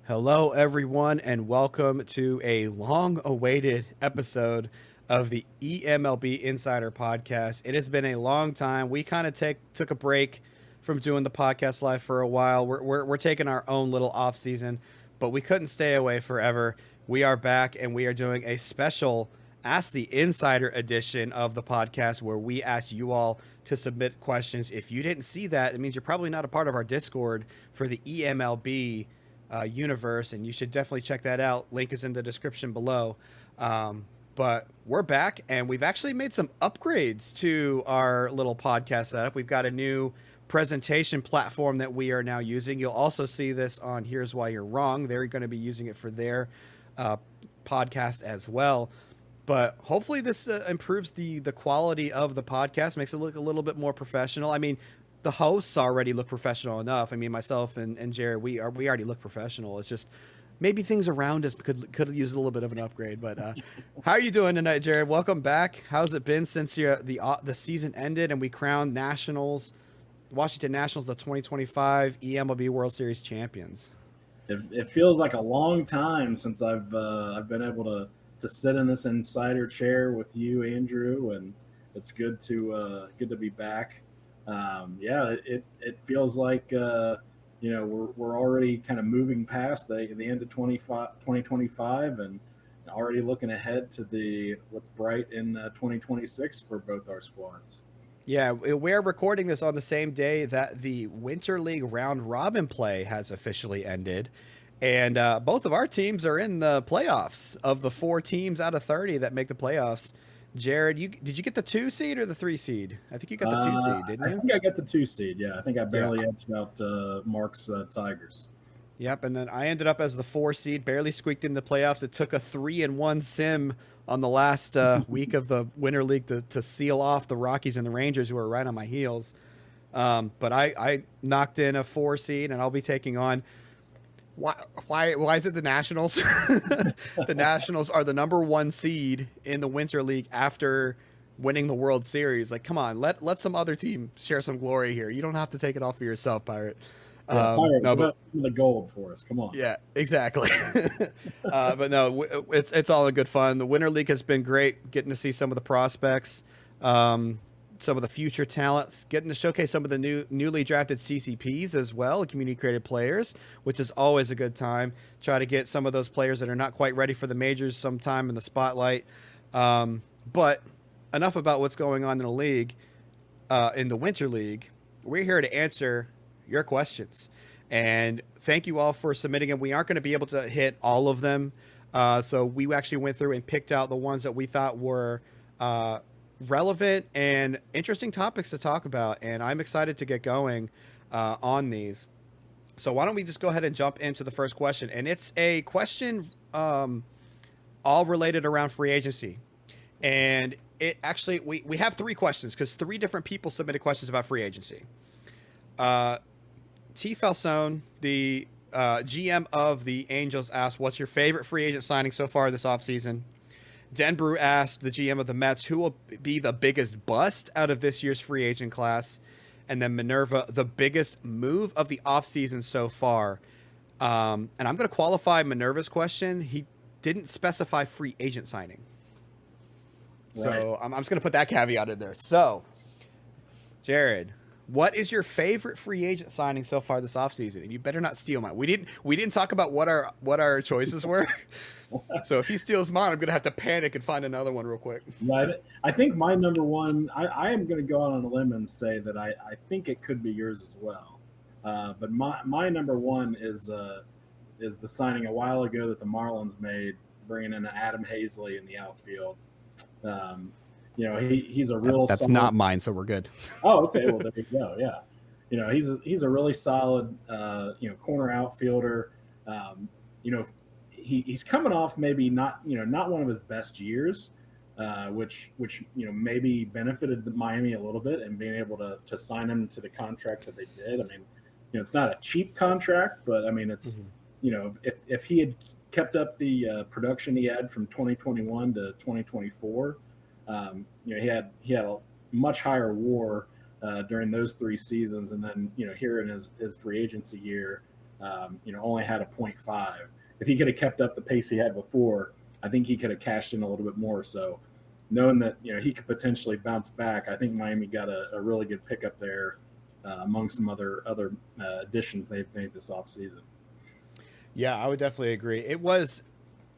Hello, everyone, and welcome to a long-awaited episode of the eMLB Insider Podcast. It has been a long time. We kind of took a break from doing the podcast live for a while. We're taking our own little off season, but we couldn't stay away forever. We are back, and we are doing a special Ask the Insider edition of the podcast where we asked you all to submit questions. If you didn't see that, it means you're probably not a part of our Discord for the eMLB universe, and you should definitely check that out. Link is in the description below. But we're back, and we've actually made some upgrades to our little podcast setup. We've got a new presentation platform that we are now using. You'll also see this on Here's Why You're Wrong. They're going to be using it for their podcast as well. But hopefully this improves the quality of the podcast, makes it look a little bit more professional. I mean, the hosts already look professional enough. I mean, myself and Jared, we already look professional. It's just maybe things around us could use a little bit of an upgrade. But how are you doing tonight, Jared? Welcome back. How's it been since the season ended and we crowned Washington Nationals, the 2025 eMLB World Series champions? It feels like a long time since I've been able to sit in this insider chair with you, Andrew, and it's good to be back. It feels like we're already kind of moving past the end of 2025 and already looking ahead to what's bright in 2026 for both our squads. Yeah, we're recording this on the same day that the Winter League round robin play has officially ended. And both of our teams are in the playoffs. Of the 4 teams out of 30 that make the playoffs, Jared, did you get the 2 seed or the 3 seed? I think you got the 2 seed, didn't you? I think I got the 2 seed. Yeah, I think I barely edged out Mark's Tigers. Yep, and then I ended up as the 4 seed, barely squeaked in the playoffs. It took a 3-1 sim on the last week of the Winter League to seal off the Rockies and the Rangers, who were right on my heels. But I knocked in a 4 seed, and I'll be taking on. Why is it the Nationals? The Nationals are the number 1 seed in the Winter League after winning the World Series. Like, come on, let some other team share some glory here. You don't have to take it all for yourself, Pirate. Pirate, no, but the gold for us. Come on. Yeah, exactly. But no, it's all in good fun. The Winter League has been great, getting to see some of the prospects, some of the future talents, getting to showcase some of the newly drafted CCPs as well, community created players, which is always a good time. Try to get some of those players that are not quite ready for the majors sometime in the spotlight. But enough about what's going on in the league, in the Winter League. We're here to answer your questions. And thank you all for submitting them. We aren't going to be able to hit all of them. So we actually went through and picked out the ones that we thought were relevant and interesting topics to talk about, and I'm excited to get going on these. So why don't we just go ahead and jump into the first question, and it's a question all related around free agency. And it actually, we have 3 questions because 3 different people submitted questions about free agency. T. Falsone, the GM of the Angels, asked, what's your favorite free agent signing so far this offseason? Den Brew asked the GM of the Mets, who will be the biggest bust out of this year's free agent class? And then Minerva, the biggest move of the offseason so far. And I'm going to qualify Minerva's question. He didn't specify free agent signing. Right. So I'm just going to put that caveat in there. So, Jared, what is your favorite free agent signing so far this offseason? And you better not steal mine. We didn't talk about what our choices were. So if he steals mine, I'm going to have to panic and find another one real quick. Right. I think my number one, I am going to go out on a limb and say that I think it could be yours as well. But my number one is the signing a while ago that the Marlins made, bringing in Adam Hazley in the outfield. He's a real. That's solid, not mine, so we're good. Oh, okay. Well, there you go. Yeah, he's a really solid corner outfielder. He's coming off maybe not one of his best years, which maybe benefited Miami a little bit and being able to sign him to the contract that they did. I mean, it's not a cheap contract, but I mean it's if he had kept up the production he had from 2021 to 2024, he had a much higher WAR during those 3 seasons, and then here in his free agency year, only had a .5. If he could have kept up the pace he had before, I think he could have cashed in a little bit more. So knowing that he could potentially bounce back, I think Miami got a really good pickup there among some other additions they've made this offseason. Yeah, I would definitely agree. It was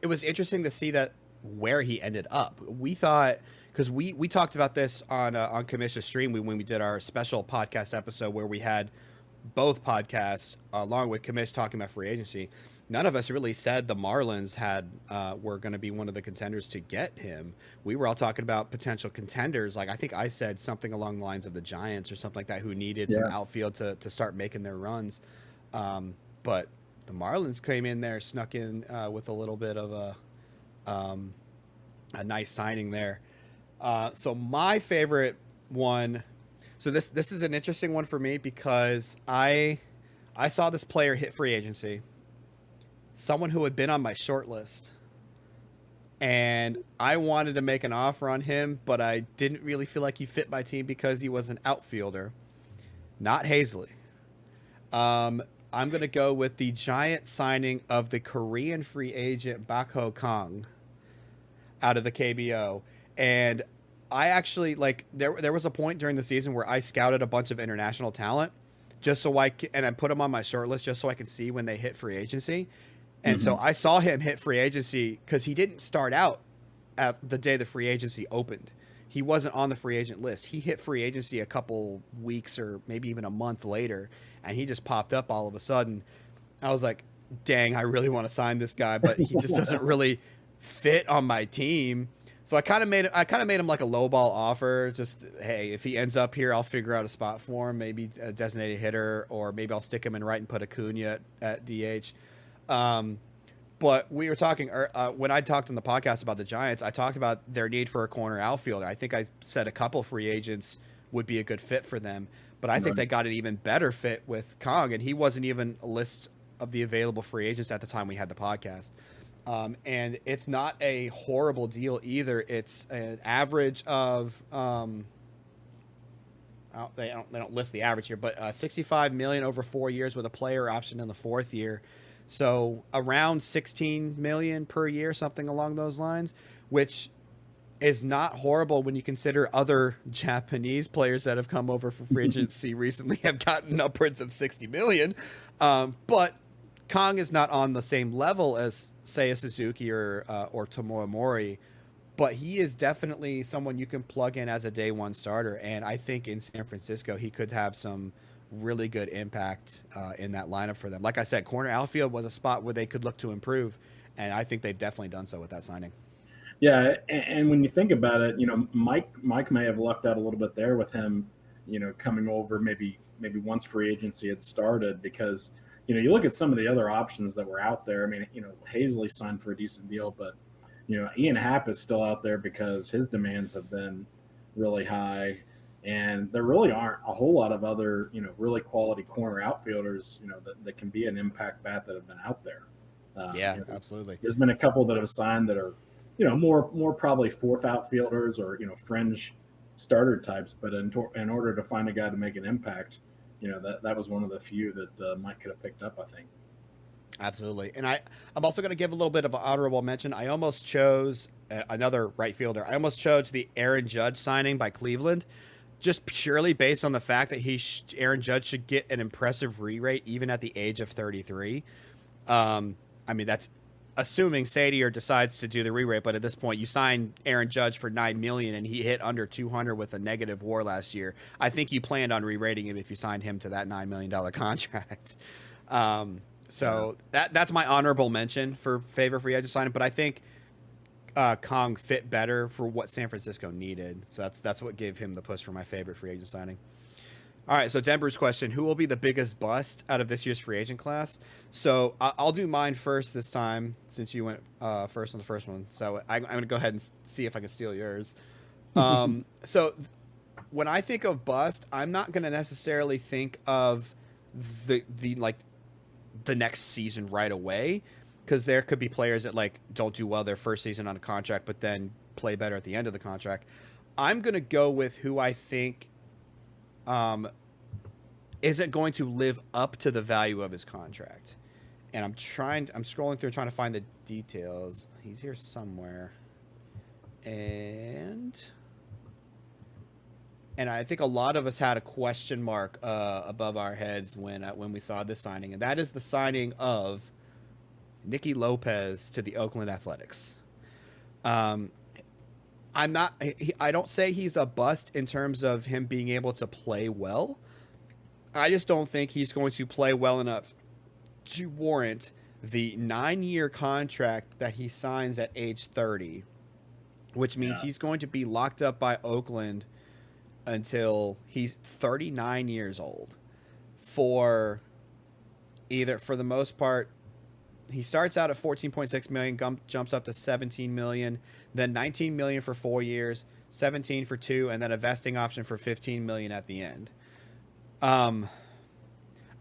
interesting to see that where he ended up. We thought, because we talked about this on Commission's stream when we did our special podcast episode where we had both podcasts along with Commish talking about free agency. None of us really said the Marlins were going to be one of the contenders to get him. We were all talking about potential contenders. Like, I think I said something along the lines of the Giants or something like that, who needed some outfield to start making their runs. But the Marlins came in there, snuck in with a little bit of a nice signing there. So my favorite one. So this is an interesting one for me because I saw this player hit free agency. Someone who had been on my short list, and I wanted to make an offer on him, but I didn't really feel like he fit my team because he was an outfielder, not Hazley. I'm going to go with the giant signing of the Korean free agent Bakho Kang out of the KBO. And I actually, there was a point during the season where I scouted a bunch of international talent just so I put them on my short list just so I could see when they hit free agency. And so I saw him hit free agency because he didn't start out at the day the free agency opened. He wasn't on the free agent list. He hit free agency a couple weeks or maybe even a month later, and he just popped up all of a sudden. I was like, dang, I really want to sign this guy, but he just doesn't really fit on my team. So I kind of made him like a lowball offer. Just, hey, if he ends up here, I'll figure out a spot for him, maybe a designated hitter, or maybe I'll stick him in right and put Acuna at DH. But we were talking when I talked on the podcast about the Giants, I talked about their need for a corner outfielder. I think I said a couple free agents would be a good fit for them, but I think they got an even better fit with Kong, and he wasn't even a list of the available free agents at the time we had the podcast. And it's not a horrible deal either. It's an average of they don't list the average here, but $65 million over 4 years with a player option in the fourth year. So around $16 million per year, something along those lines, which is not horrible when you consider other Japanese players that have come over for free agency recently have gotten upwards of $60 million. But Kong is not on the same level as, say, a Suzuki or Tomoe Mori, but he is definitely someone you can plug in as a day one starter. And I think in San Francisco, he could have some really good impact in that lineup for them. Like I said, corner outfield was a spot where they could look to improve, and I think they've definitely done so with that signing. Yeah, and when you think about it, Mike may have lucked out a little bit there with him, coming over maybe once free agency had started, because you look at some of the other options that were out there. I mean, Hazley signed for a decent deal, but Ian Happ is still out there because his demands have been really high. And there really aren't a whole lot of other, really quality corner outfielders, that can be an impact bat that have been out there. Absolutely. There's been a couple that have signed that are, more probably fourth outfielders or, fringe starter types. But in order to find a guy to make an impact, that was one of the few that Mike could have picked up, I think. Absolutely. And I'm also going to give a little bit of an honorable mention. I almost chose another right fielder. I almost chose the Aaron Judge signing by Cleveland, just purely based on the fact that Aaron Judge should get an impressive re-rate even at the age of 33. I mean, that's assuming Sadier decides to do the re-rate, but at this point, you sign Aaron Judge for $9 million, and he hit under 200 with a negative WAR last year. I think you planned on re-rating him if you signed him to that $9 million contract. So that's my honorable mention for favorite free agent signing, but I think Kong fit better for what San Francisco needed. So that's what gave him the push for my favorite free agent signing. All right, so Denver's question, who will be the biggest bust out of this year's free agent class? So I'll do mine first this time since you went first on the first one. So I'm going to go ahead and see if I can steal yours. So when I think of bust, I'm not going to necessarily think of the next season right away, because there could be players that don't do well their first season on a contract, but then play better at the end of the contract. I'm going to go with who I think is it going to live up to the value of his contract? And I'm scrolling through trying to find the details. He's here somewhere. And I think a lot of us had a question mark above our heads when we saw this signing, and that is the signing of Nikki Lopez to the Oakland Athletics. I don't say he's a bust in terms of him being able to play well. I just don't think he's going to play well enough to warrant the 9-year contract that he signs at age 30, which means he's going to be locked up by Oakland until he's 39 years old. For the most part, he starts out at 14.6 million, jumps up to 17 million, then 19 million for 4 years, 17 for 2, and then a vesting option for 15 million at the end.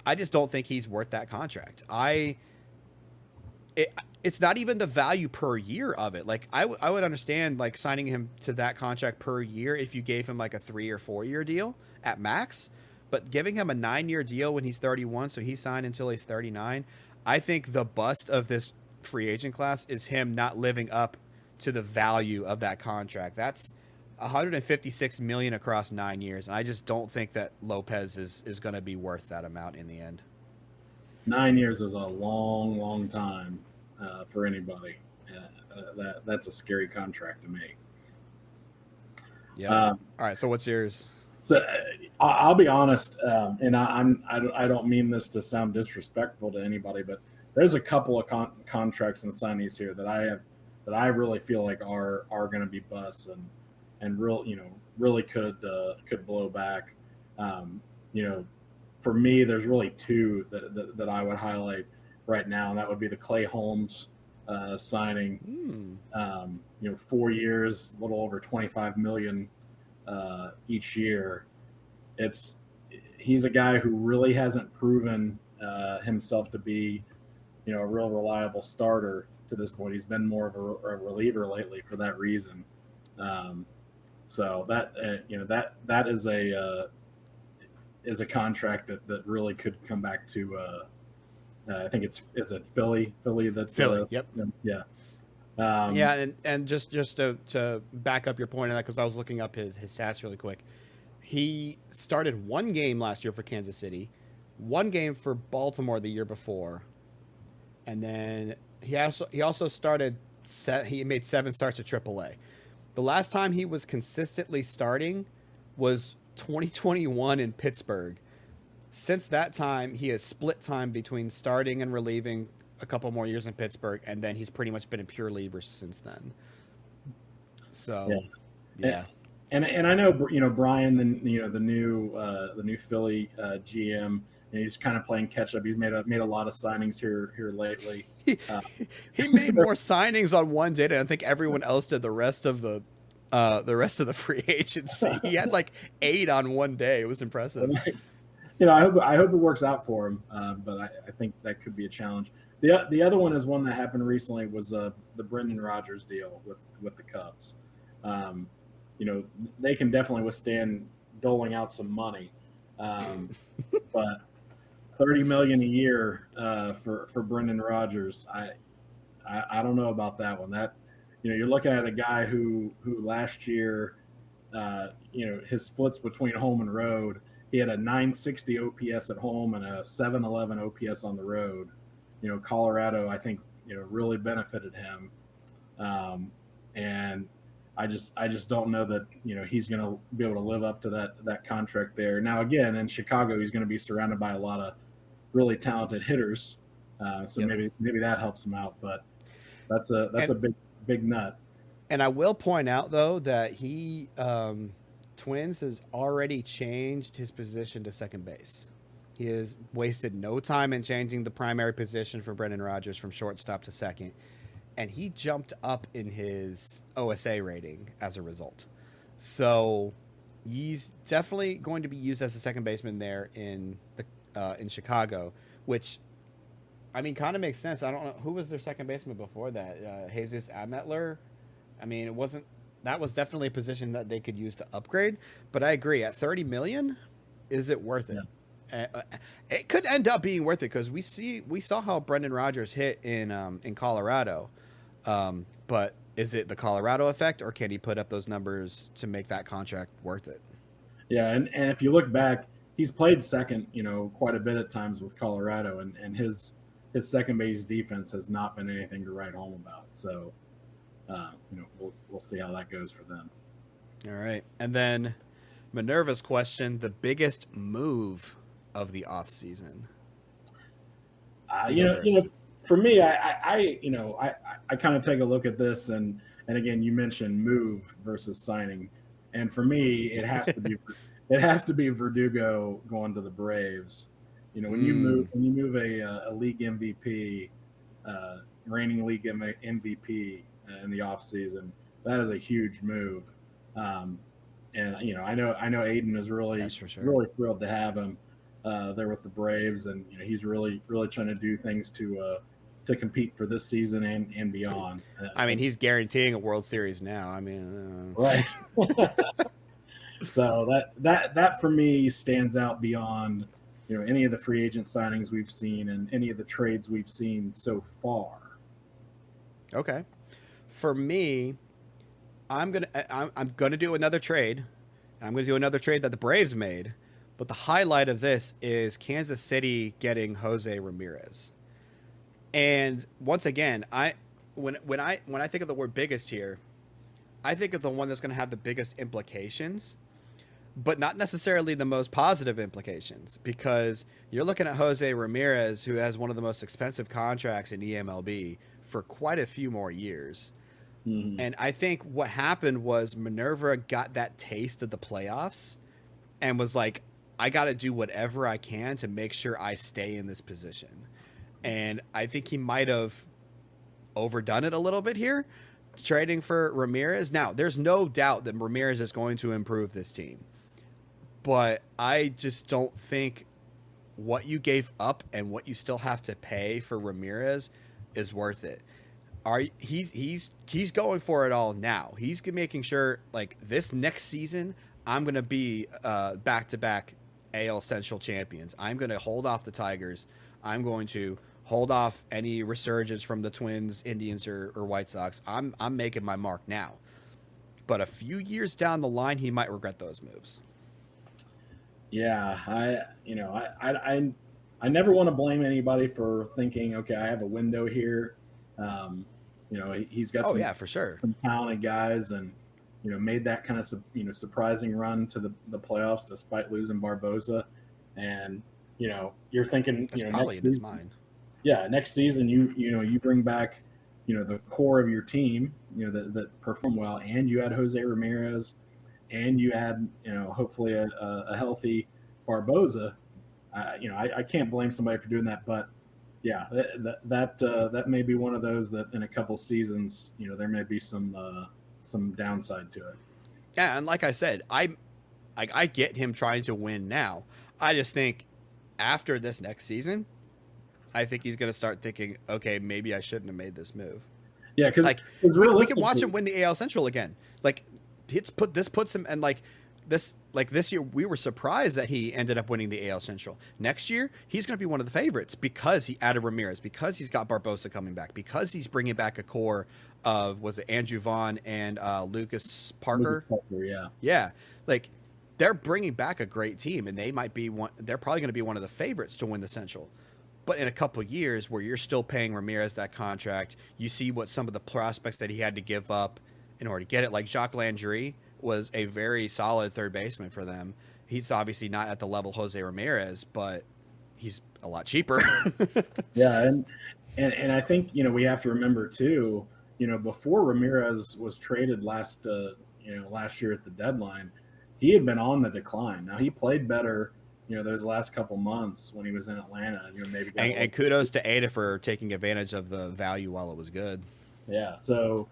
I just don't think he's worth that contract. It's not even the value per year of it. Like I would understand like signing him to that contract per year if you gave him like a 3 or 4 year deal at max, but giving him a 9-year deal when he's 31, so he signed until he's 39. I think the bust of this free agent class is him not living up to the value of that contract. That's 156 million across 9 years, and I just don't think that Lopez is going to be worth that amount in the end. 9 years is a long time for anybody. That's a scary contract to me. Yeah. All right. So what's yours? So I'll be honest, and I don't mean this to sound disrespectful to anybody, but there's a couple of contracts and signees here that I really feel like are going to be busts and really could blow back. For me, there's really two that I would highlight right now, and that would be the Clay Holmes signing. 4 years, a little over 25 million each year. He's a guy who really hasn't proven himself to be, a real reliable starter to this point. He's been more of a reliever lately for that reason. So that is a contract that really could come back to. I think is it Philly? Philly. Yep. Yeah. And just to back up your point on that, because I was looking up his stats really quick. He started 1 game last year for Kansas City, 1 game for Baltimore the year before, and then he also started. He made 7 starts at AAA. The last time he was consistently starting was 2021 in Pittsburgh. Since that time, he has split time between starting and relieving a couple more years in Pittsburgh, and then he's pretty much been a pure reliever since then. So, yeah. And I know Brian, the new Philly GM, and he's kind of playing catch up. He's made a lot of signings here lately. He made more signings on one day than I think everyone else did the rest of the free agency. He had like 8 on one day. It was impressive. I hope it works out for him, but I think that could be a challenge. The other one is one that happened recently was the Brendan Rodgers deal with the Cubs. They can definitely withstand doling out some money, but $30 million a year for Brendan Rodgers, I don't know about that one. That you're looking at a guy who last year, his splits between home and road, he had a 960 OPS at home and a 711 OPS on the road. Colorado, I think, really benefited him. And I just don't know that, he's going to be able to live up to that contract there. Now, again, in Chicago, he's going to be surrounded by a lot of really talented hitters. So maybe that helps him out, but that's a big nut. And I will point out though, that he, Twins has already changed his position to second base. He has wasted no time in changing the primary position for Brendan Rodgers from shortstop to second. And he jumped up in his OSA rating as a result. So he's definitely going to be used as a second baseman there in Chicago, which, I mean, kind of makes sense. I don't know who was their second baseman before that. Jesus Ametler. I mean, that was definitely a position that they could use to upgrade. But I agree, at $30 million, is it worth it? It could end up being worth it because we saw how Brendan Rodgers hit in Colorado, but is it the Colorado effect, or can he put up those numbers to make that contract worth it? Yeah, and if you look back, he's played second, quite a bit at times with Colorado, and his second base defense has not been anything to write home about. So, we'll see how that goes for them. All right, and then Minerva's question: the biggest move of the offseason? For me, I kind of take a look at this, and again, you mentioned move versus signing, and for me, it has to be Verdugo going to the Braves. When you move a league MVP, reigning league MVP in the offseason, that is a huge move. And I know Aiden is really really thrilled to have him there with the Braves, and he's really trying to do things to compete for this season and beyond. I mean, he's guaranteeing a World Series now. I mean, right. So that for me stands out beyond any of the free agent signings we've seen and any of the trades we've seen so far. Okay, for me, I'm gonna do another trade. I'm gonna do another trade that the Braves made, but the highlight of this is Kansas City getting Jose Ramirez. And once again, when I think of the word biggest here, I think of the one that's going to have the biggest implications, but not necessarily the most positive implications, because you're looking at Jose Ramirez, who has one of the most expensive contracts in eMLB for quite a few more years. Mm-hmm. And I think what happened was Minerva got that taste of the playoffs and was like, I got to do whatever I can to make sure I stay in this position. And I think he might have overdone it a little bit here, trading for Ramirez. Now, there's no doubt that Ramirez is going to improve this team, but I just don't think what you gave up and what you still have to pay for Ramirez is worth it. He's going for it all now. He's making sure, like, this next season, I'm going to be back-to-back AL Central champions. I'm going to hold off the Tigers. I'm going to hold off any resurgence from the Twins, Indians, or White Sox. I'm making my mark now. But a few years down the line, he might regret those moves. Yeah, I never want to blame anybody for thinking, okay, I have a window here. He's got for sure, some talented guys, and made that kind of surprising run to the playoffs despite losing Barbosa. And you're thinking, that's probably in his mind. Yeah, next season you bring back the core of your team that perform well, and you add Jose Ramirez, and you add hopefully a healthy Barbosa. I can't blame somebody for doing that, but yeah, that may be one of those that in a couple seasons there may be some downside to it. Yeah, and like I said, I get him trying to win now. I just think after this next season, I think he's going to start thinking, okay, maybe I shouldn't have made this move. Yeah, because we can watch him win the AL Central again. Like, this puts him, and this year we were surprised that he ended up winning the AL Central. Next year he's going to be one of the favorites because he added Ramirez, because he's got Barbosa coming back, because he's bringing back a core of, was it Andrew Vaughn and Lucas Parker? Yeah. Like, they're bringing back a great team, and they're probably going to be one of the favorites to win the Central. But in a couple of years where you're still paying Ramirez that contract, you see what some of the prospects that he had to give up in order to get it. Like Jacques Landry was a very solid third baseman for them. He's obviously not at the level Jose Ramirez, but he's a lot cheaper. Yeah, and I think we have to remember too, before Ramirez was traded last year at the deadline, he had been on the decline. Now he played better those last couple months when he was in Atlanta, maybe. And kudos to Ada for taking advantage of the value while it was good. Yeah. So,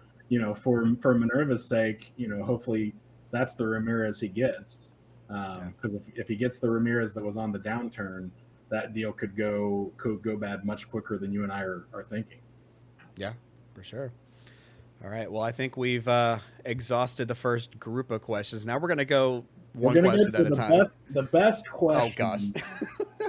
for Minerva's sake, hopefully that's the Ramirez he gets. Because if he gets the Ramirez that was on the downturn, that deal could go bad much quicker than you and I are thinking. Yeah, for sure. All right. Well, I think we've exhausted the first group of questions. Now we're going to go one question at a time. The best question. Oh, gosh.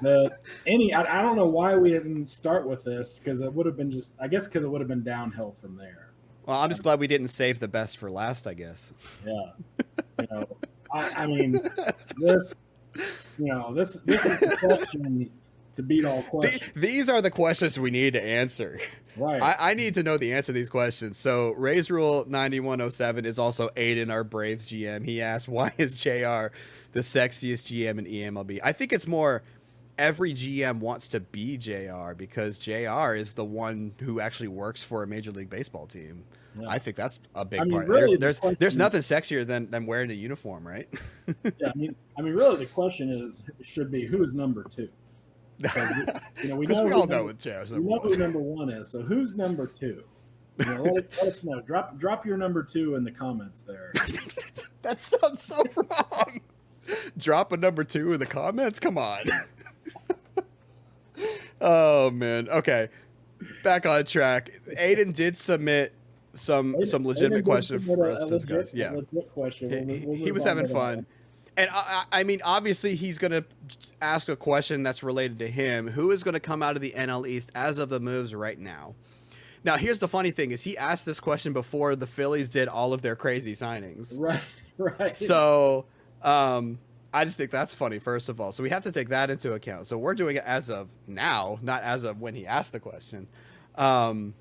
I don't know why we didn't start with this, because it would have been because it would have been downhill from there. Well, I'm just glad we didn't save the best for last, I guess. Yeah. I mean, this is the question to beat all questions. These are the questions we need to answer. Right. I need to know the answer to these questions. So Rays Rule 9107 is also Aiden, our Braves GM. He asked, why is JR the sexiest GM in eMLB? I think it's more every GM wants to be JR because JR is the one who actually works for a Major League Baseball team. Yeah. I think that's a big part. Really, there's nothing sexier than wearing a uniform, right? Yeah, I mean, really, the question should be who is number two? We all know what JR's number one. Who number one is. So who's number two? Let us know. Drop your number two in the comments there. That sounds so wrong. Drop a number two in the comments. Come on. Oh man. Okay. Back on track. Aiden did submit some legitimate question for us to discuss. Yeah. Legit question. He was having fun. And I mean, obviously, he's going to ask a question that's related to him. Who is going to come out of the NL East as of the moves right now? Now, here's the funny thing: is he asked this question before the Phillies did all of their crazy signings. Right. So, I just think that's funny. First of all, so we have to take that into account. So we're doing it as of now, not as of when he asked the question. All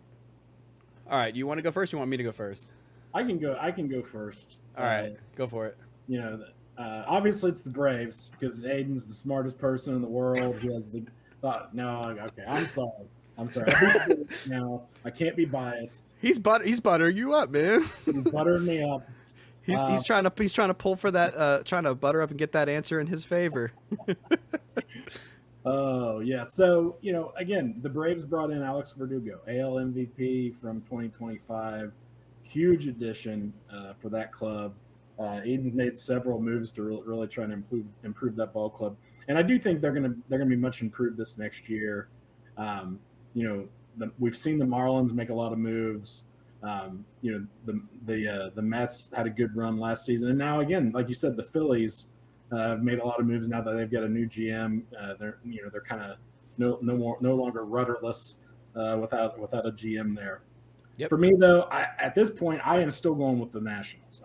right, do you want to go first? Or you want me to go first? I can go first. All right, go for it. Obviously it's the Braves because Aiden's the smartest person in the world. He has the thought. No, okay. I'm sorry. Now I can't be biased. He's buttering you up, man. He's buttering me up. He's trying to pull for that. Trying to butter up and get that answer in his favor. Oh yeah. So again, the Braves brought in Alex Verdugo, AL MVP from 2025. Huge addition for that club. Aiden's made several moves to really try to improve that ball club, and I do think they're gonna be much improved this next year. We've seen the Marlins make a lot of moves. The Mets had a good run last season, and now again, like you said, the Phillies have made a lot of moves now that they've got a new GM. They're kind of no longer rudderless without a GM there. Yep. For me, though, at this point, I am still going with the Nationals.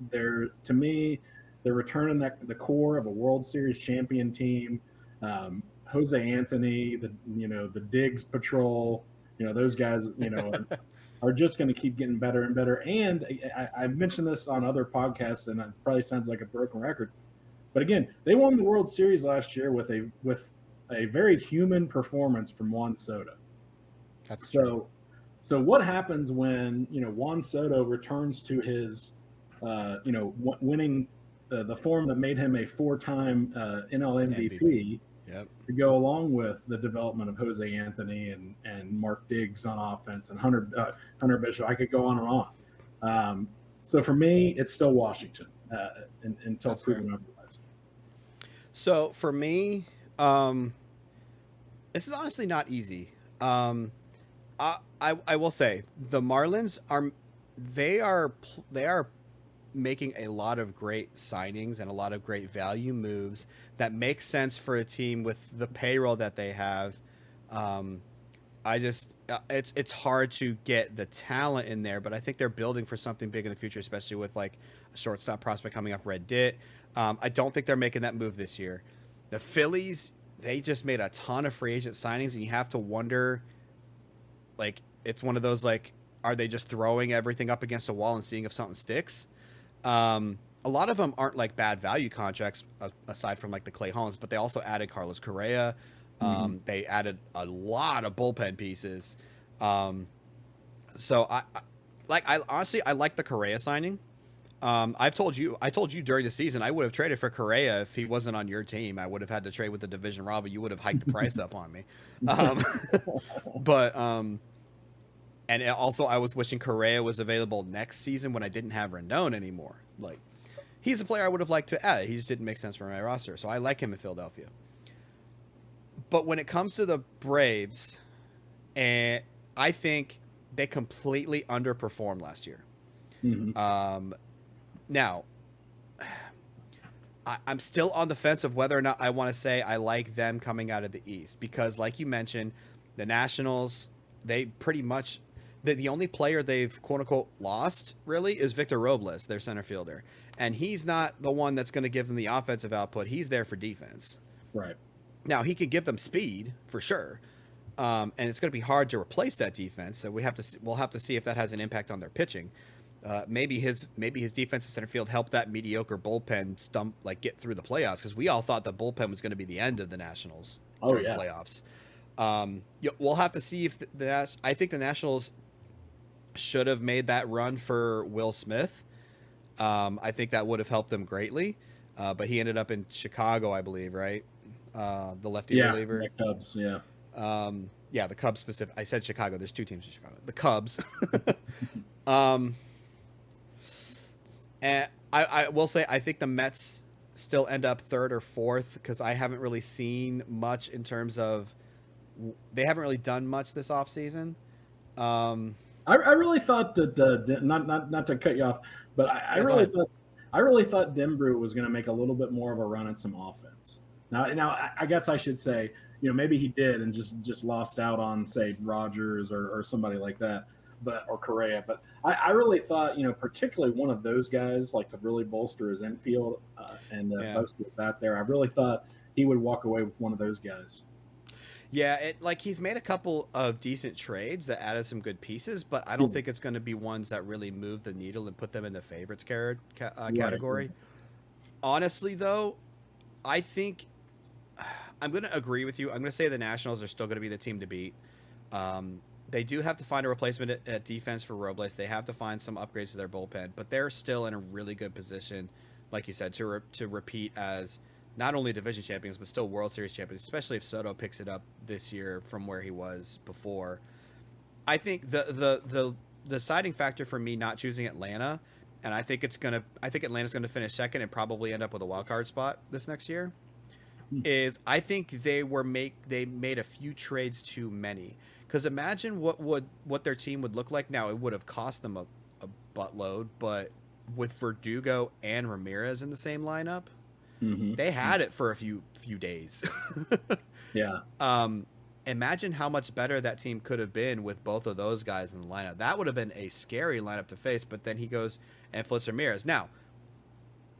They're to me, they're returning the core of a World Series champion team. Jose Anthony, the Diggs Patrol, those guys, are just going to keep getting better and better. And I've mentioned this on other podcasts, and it probably sounds like a broken record, but again, they won the World Series last year with a very human performance from Juan Soto. That's true. So what happens when Juan Soto returns to his winning the form that made him a 4-time NL MVP? Yep. To go along with the development of Jose Anthony and Mark Diggs on offense and Hunter Bishop? I could go on and on. So for me, it's still Washington until proven otherwise. So for me, this is honestly not easy. I will say the Marlins are making a lot of great signings and a lot of great value moves that make sense for a team with the payroll that they have. It's hard to get the talent in there, but I think they're building for something big in the future, especially with like a shortstop prospect coming up, Red Ditt. I don't think they're making that move this year. The Phillies, they just made a ton of free agent signings, and you have to wonder, like, it's one of those, like, are they just throwing everything up against a wall and seeing if something sticks? A lot of them aren't like bad value contracts aside from like the Clay Holmes, but they also added Carlos Correa. They added a lot of bullpen pieces. So I honestly like the Correa signing. I told you during the season, I would have traded for Correa if he wasn't on your team. I would have had to trade with the division rival. You would have hiked the price up on me. And also I was wishing Correa was available next season when I didn't have Rendon anymore. Like, he's a player I would have liked to add. He just didn't make sense for my roster. So I like him in Philadelphia. But when it comes to the Braves, I think they completely underperformed last year. Now, I'm still on the fence of whether or not I want to say I like them coming out of the East, because like you mentioned, the Nationals, they pretty much, the only player they've quote unquote lost really is Victor Robles, their center fielder. And he's not the one that's going to give them the offensive output. He's there for defense. Right. Now he could give them speed for sure. And it's going to be hard to replace that defense. So we'll have to see if that has an impact on their pitching. Maybe his defense in center field helped that mediocre bullpen get through the playoffs, because we all thought the bullpen was going to be the end of the Nationals during the playoffs. We'll have to see if I think the Nationals should have made that run for Will Smith. I think that would have helped them greatly, but he ended up in Chicago, I believe, right? The lefty reliever. The Cubs, yeah. The Cubs specific. I said Chicago. There's two teams in Chicago. The Cubs. And I will say I think the Mets still end up third or fourth, because I haven't really seen much in terms of they haven't really done much this offseason. I really thought that not to cut you off, but I really thought Denbrough was going to make a little bit more of a run at some offense. Now I guess I should say, maybe he did and just lost out on, say, Rogers or somebody like that, or Correa. But I really thought, particularly one of those guys, like, to really bolster his infield and most of that there. I really thought he would walk away with one of those guys. Yeah, he's made a couple of decent trades that added some good pieces, but I don't think it's going to be ones that really move the needle and put them in the favorites category. Right. Honestly, though, I think I'm going to agree with you. I'm going to say the Nationals are still going to be the team to beat. They do have to find a replacement at defense for Robles. They have to find some upgrades to their bullpen, but they're still in a really good position, like you said, to repeat as not only division champions, but still World Series champions, especially if Soto picks it up this year from where he was before. I think the deciding factor for me not choosing Atlanta, and I think Atlanta's going to finish second and probably end up with a wild card spot this next year, is I think they made a few trades too many. Because imagine what their team would look like now. It would have cost them a buttload, but with Verdugo and Ramirez in the same lineup, they had it for a few days. Yeah. Imagine how much better that team could have been with both of those guys in the lineup. That would have been a scary lineup to face, but then he goes and flips Ramirez. Now,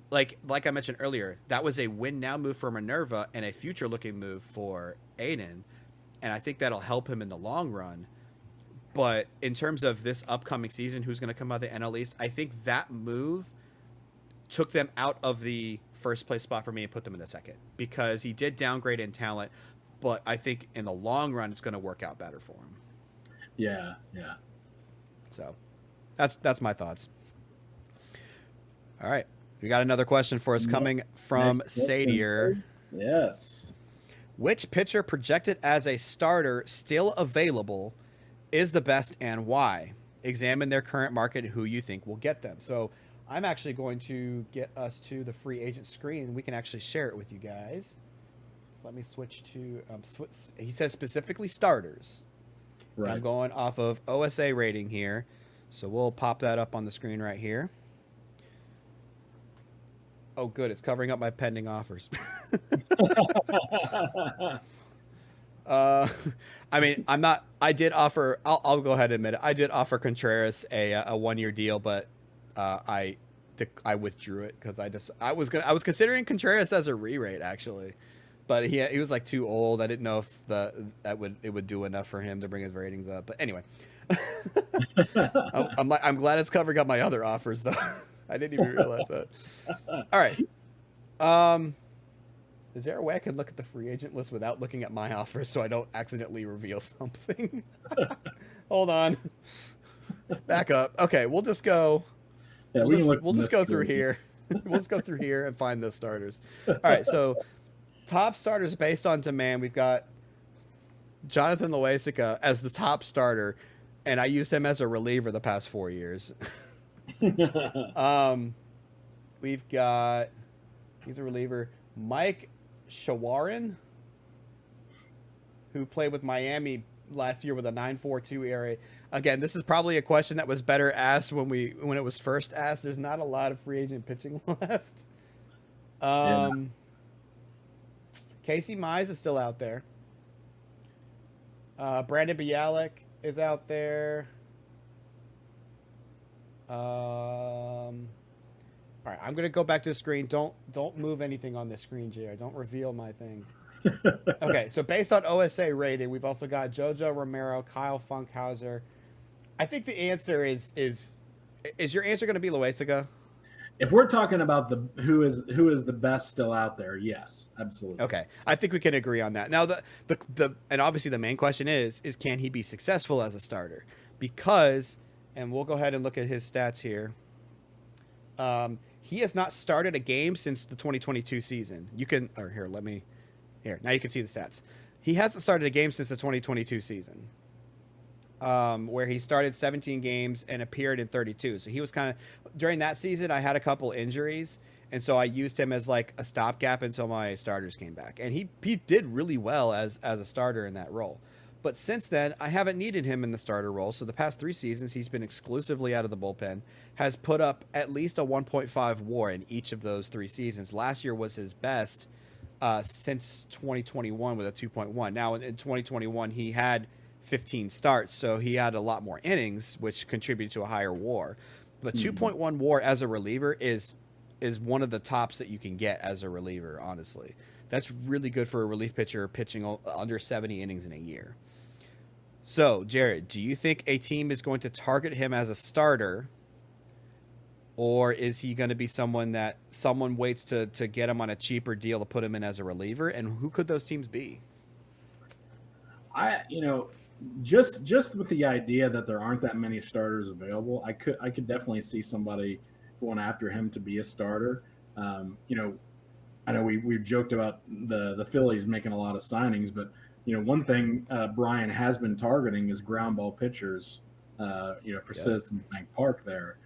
like I mentioned earlier, that was a win-now move for Minerva and a future-looking move for Aiden, and I think that'll help him in the long run. But in terms of this upcoming season, who's going to come out of the NL East, I think that move took them out of the first-place spot for me and put them in the second, because he did downgrade in talent, but I think in the long run, it's going to work out better for him. Yeah. So that's my thoughts. All right. We got another question for us coming from Sadier. Yes. Which pitcher projected as a starter still available is the best and why? Examine their current market and who you think will get them. So I'm actually going to get us to the free agent screen. We can actually share it with you guys. So let me switch to he says specifically starters. Right. I'm going off of OSA rating here. So we'll pop that up on the screen right here. Oh, good. It's covering up my pending offers. I mean, I did offer, I'll go ahead and admit it. I did offer Contreras a 1-year deal, but I withdrew it because I was considering Contreras as a re-rate actually, but he was like too old. I didn't know if it would do enough for him to bring his ratings up. But anyway, I'm glad it's covering up my other offers though. I didn't even realize that. All right. Is there a way I can look at the free agent list without looking at my offers so I don't accidentally reveal something? Hold on. Back up. Okay, we'll just go. Yeah, we'll just go through here. We'll just go through here and find the starters. All right, so top starters based on demand. We've got Jonathan Loaisiga as the top starter, and I used him as a reliever the past 4 years. We've got, he's a reliever, Mike Shawarin, who played with Miami last year with a 9.42 ERA. Again, this is probably a question that was better asked when it was first asked. There's not a lot of free agent pitching left. Yeah. Um, Casey Mize is still out there. Brandon Bialik is out there. All right, I'm gonna go back to the screen. Don't move anything on the screen, JR. Don't reveal my things. Okay, so based on OSA rating, we've also got JoJo Romero, Kyle Funkhauser. I think the answer is your answer going to be Loaizaga? If we're talking about who is the best still out there, yes, absolutely. Okay, I think we can agree on that. Now the and obviously the main question is can he be successful as a starter? Because, and we'll go ahead and look at his stats here. He has not started a game since the 2022 season. You can, or here, let me, here, now you can see the stats. He hasn't started a game since the 2022 season, where he started 17 games and appeared in 32. So he was kind of, during that season, I had a couple injuries, and so I used him as like a stopgap until my starters came back. And he did really well as a starter in that role. But since then, I haven't needed him in the starter role. So the past 3 seasons, he's been exclusively out of the bullpen, has put up at least a 1.5 WAR in each of those 3 seasons. Last year was his best since 2021 with a 2.1. Now in 2021, he had 15 starts, so he had a lot more innings, which contributed to a higher WAR. But 2.1 WAR as a reliever is one of the tops that you can get as a reliever, honestly. That's really good for a relief pitcher pitching under 70 innings in a year. So, Jared, do you think a team is going to target him as a starter, or is he going to be someone waits to get him on a cheaper deal to put him in as a reliever? And who could those teams be? Just with the idea that there aren't that many starters available, I could definitely see somebody going after him to be a starter. I know we've joked about the Phillies making a lot of signings, but one thing Brian has been targeting is ground ball pitchers, for Citizens Bank Park there.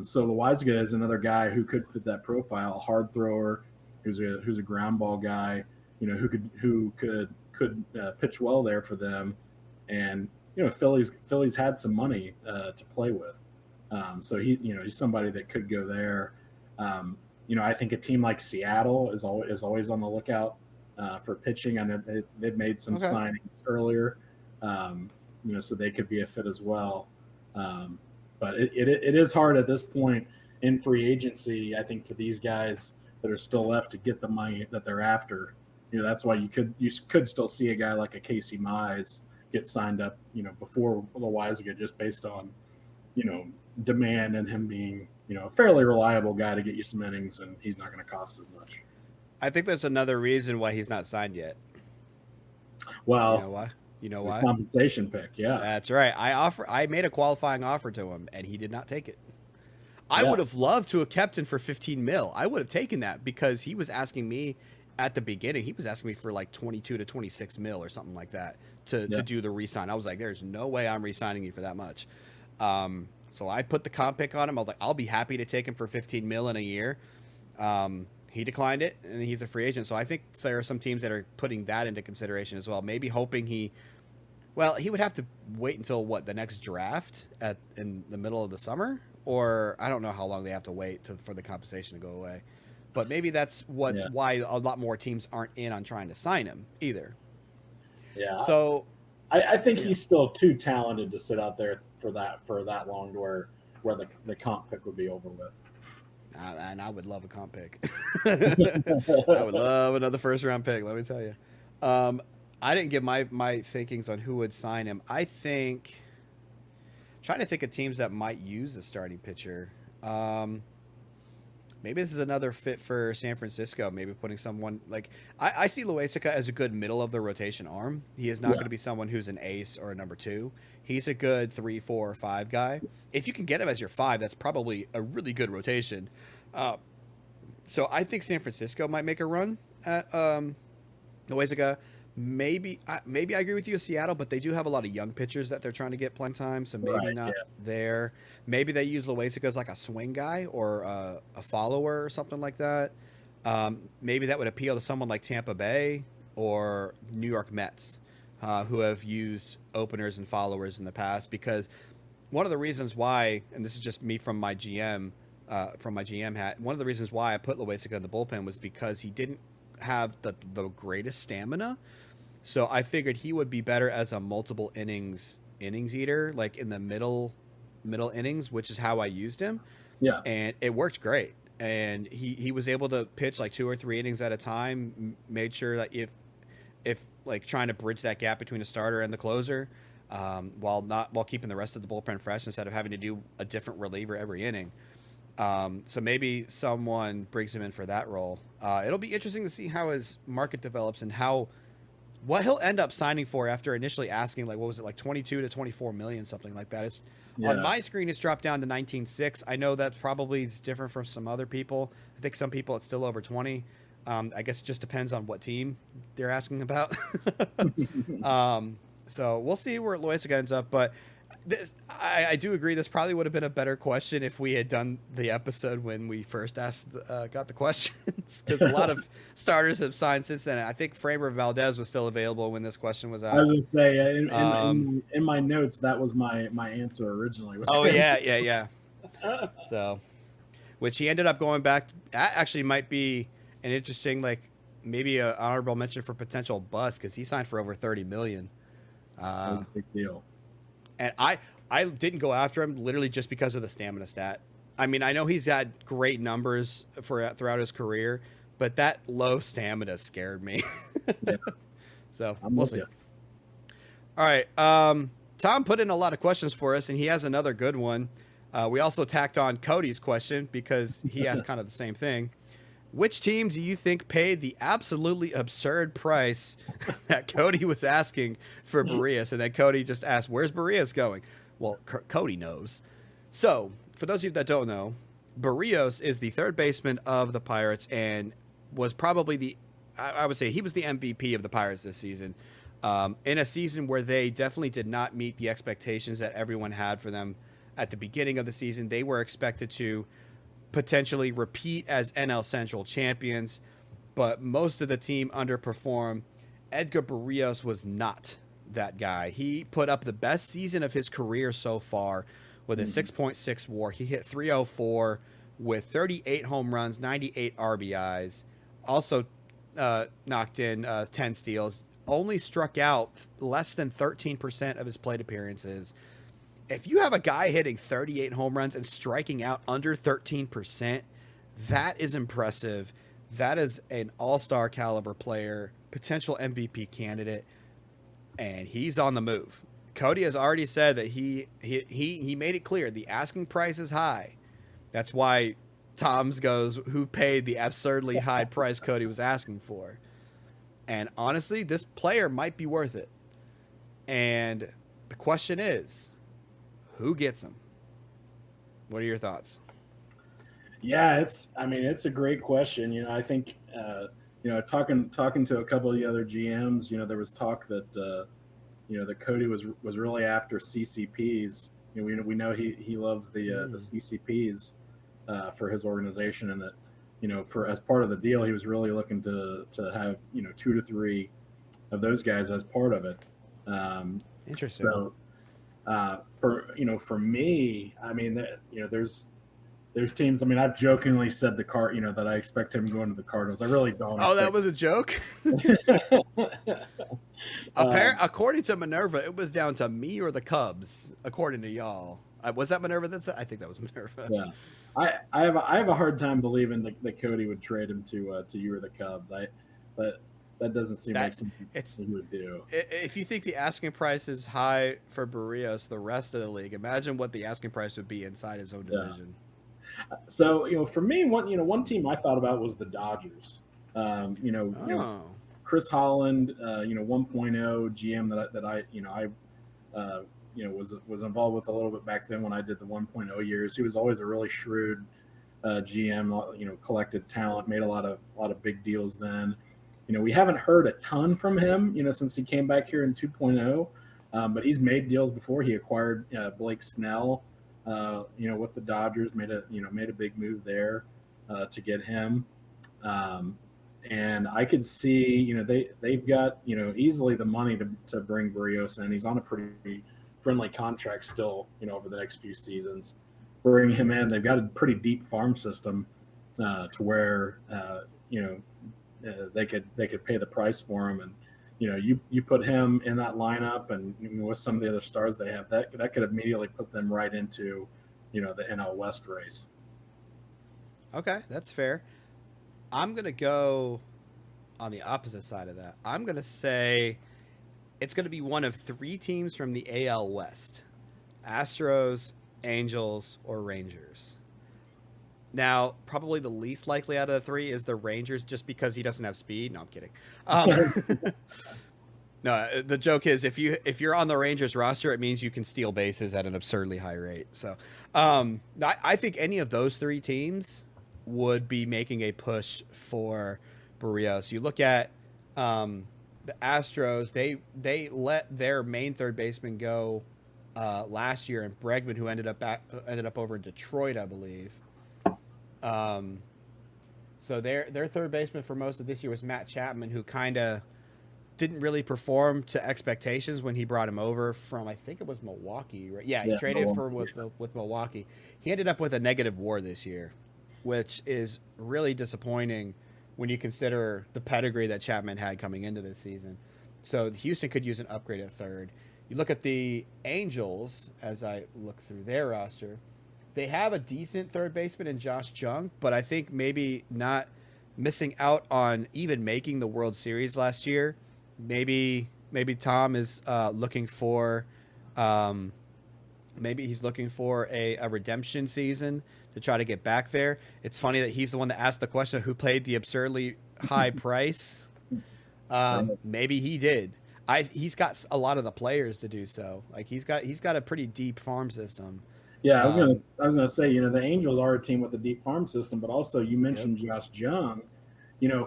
So Loaizaga is another guy who could fit that profile, a hard thrower, who's a ground ball guy, who could pitch well there for them. And Phillies had some money to play with, so he's somebody that could go there. I think a team like Seattle is always on the lookout for pitching. I know they've made some signings earlier, so they could be a fit as well. But it is hard at this point in free agency, I think, for these guys that are still left to get the money that they're after. That's why you could still see a guy like a Casey Mize get signed up, before Loaizaga, just based on, demand and him being, a fairly reliable guy to get you some innings, and he's not going to cost as much. I think there's another reason why he's not signed yet. Well, you know why? Compensation pick, yeah. That's right. I made a qualifying offer to him, and he did not take it. I would have loved to have kept him for 15 mil. I would have taken that because he was asking me at the beginning. He was asking me for like 22 to 26 mil or something like that to do the re-sign. I was like, there's no way I'm re-signing you for that much. So I put the comp pick on him. I was like, I'll be happy to take him for 15 mil in a year. He declined it, and he's a free agent. So I think there are some teams that are putting that into consideration as well. Maybe hoping he would have to wait until the next draft in the middle of the summer, or I don't know how long they have to wait for the compensation to go away. But maybe that's why a lot more teams aren't in on trying to sign him either. Yeah. So I think he's still too talented to sit out there for that long to where the comp pick would be over with. And I would love a comp pick. I would love another first round pick, let me tell you. I didn't give my thinkings on who would sign him. I'm trying to think of teams that might use a starting pitcher. Maybe this is another fit for San Francisco. Maybe putting someone like I see Loaizaga as a good middle of the rotation arm. He is not going to be someone who's an ace or a number 2. He's a good 3, 4, or 5 guy. If you can get him as your 5, that's probably a really good rotation. So I think San Francisco might make a run at Loaizaga. Maybe I agree with you, Seattle, but they do have a lot of young pitchers that they're trying to get playing time, so maybe not there. Maybe they use Loaizaga as like a swing guy or a follower or something like that. Maybe that would appeal to someone like Tampa Bay or New York Mets, who have used openers and followers in the past. Because one of the reasons why, and this is just me from my GM from my GM hat. One of the reasons why I put Loaizaga in the bullpen was because he didn't have the greatest stamina. So I figured he would be better as a multiple innings eater, like in the middle innings, which is how I used him. Yeah. And it worked great. And he was able to pitch like 2 or 3 innings at a time, made sure that if like trying to bridge that gap between the starter and the closer, while keeping the rest of the bullpen fresh instead of having to do a different reliever every inning. So maybe someone brings him in for that role. It'll be interesting to see how his market develops and what he'll end up signing for after initially asking, like, what was it, like 22 to 24 million, something like that. On my screen, it's dropped down to 19.6. I know that probably is different from some other people. I think some people it's still over 20. I guess it just depends on what team they're asking about. So we'll see where Loaizaga ends up. But I do agree this probably would have been a better question if we had done the episode when we first got the questions, because a lot of starters have signed since then. I think Framber Valdez was still available when this question was asked. I was going to say, in my notes, that was my answer originally. Oh, yeah. So, which he ended up going back. That actually might be an interesting, like, maybe an honorable mention for potential bust, because he signed for over $30 million. That was a big deal. And I didn't go after him literally just because of the stamina stat. I mean, I know he's had great numbers throughout his career, but that low stamina scared me. Yeah. So we'll see. All right. Tom put in a lot of questions for us, and he has another good one. We also tacked on Cody's question because he asked kind of the same thing. Which team do you think paid the absolutely absurd price that Cody was asking for Barrios? And then Cody just asked, where's Barrios going? Well, Cody knows. So, for those of you that don't know, Barrios is the third baseman of the Pirates and was probably I would say he was the MVP of the Pirates this season. In a season where they definitely did not meet the expectations that everyone had for them at the beginning of the season. They were expected to potentially repeat as NL Central champions, but most of the team underperformed. Edgar Barrios was not that guy. He put up the best season of his career so far with a 6.6 WAR. He hit 304 with 38 home runs, 98 RBIs, also knocked in 10 steals, only struck out less than 13% of his plate appearances. If you have a guy hitting 38 home runs and striking out under 13%, that is impressive. That is an all-star caliber player, potential MVP candidate, and he's on the move. Cody has already said that he made it clear the asking price is high. That's why Tom's goes, who paid the absurdly high price Cody was asking for? And honestly, this player might be worth it. And the question is, who gets him? What are your thoughts? Yeah, it's a great question. I think, talking to a couple of the other GMs, there was talk that, that Cody was really after CCPs. We know he loves the CCPs for his organization, and that, for as part of the deal, he was really looking to have, 2 to 3 of those guys as part of it. Interesting. So, for me, there's teams. I've jokingly said that I expect him going to the Cardinals. I really don't. Oh, that was a joke. According to Minerva, it was down to me or the Cubs. According to y'all, was that Minerva? I think that was Minerva. Yeah, I have a hard time believing that Cody would trade him to you or the Cubs. But that doesn't seem like something he would do. If you think the asking price is high for Barrios, the rest of the league, imagine what the asking price would be inside his own division. So, for me, one team I thought about was the Dodgers. Chris Holland, 1.0 GM that I was involved with a little bit back then when I did the 1.0 years. He was always a really shrewd GM. Collected talent, made a lot of big deals then. We haven't heard a ton from him, since he came back here in 2.0, but he's made deals before. He acquired Blake Snell, with the Dodgers, made a big move there to get him. And I could see, they've got, easily the money to bring Barrios in. He's on a pretty friendly contract still, over the next few seasons. bring him in. They've got a pretty deep farm system to where they could pay the price for him, and you put him in that lineup, and with some of the other stars they have, that could immediately put them right into the NL West race. Okay, that's fair. I'm gonna go on the opposite side of that. I'm gonna say it's gonna be one of three teams from the AL West: Astros, Angels, or Rangers. Now, probably the least likely out of the three is the Rangers, just because he doesn't have speed. No, I'm kidding. No, the joke is if you're on the Rangers roster, it means you can steal bases at an absurdly high rate. So, I think any of those three teams would be making a push for Barrios. You look at the Astros; they let their main third baseman go last year, and Bregman, who ended up over in Detroit, I believe. So their third baseman for most of this year was Matt Chapman, who kind of didn't really perform to expectations when he brought him over from, I think it was Milwaukee, right? Yeah, he traded with Milwaukee. He ended up with a negative WAR this year, which is really disappointing when you consider the pedigree that Chapman had coming into this season. So Houston could use an upgrade at third. You look at the Angels, as I look through their roster, they have a decent third baseman in Josh Jung, but I think maybe not missing out on even making the World Series last year. Maybe Tom is looking for maybe he's looking for a redemption season to try to get back there. It's funny that he's the one that asked the question of who paid the absurdly high price. Maybe he did. He's got a lot of the players to do so. Like he's got a pretty deep farm system. Yeah, I was gonna say, the Angels are a team with a deep farm system, but also you mentioned Josh Jung,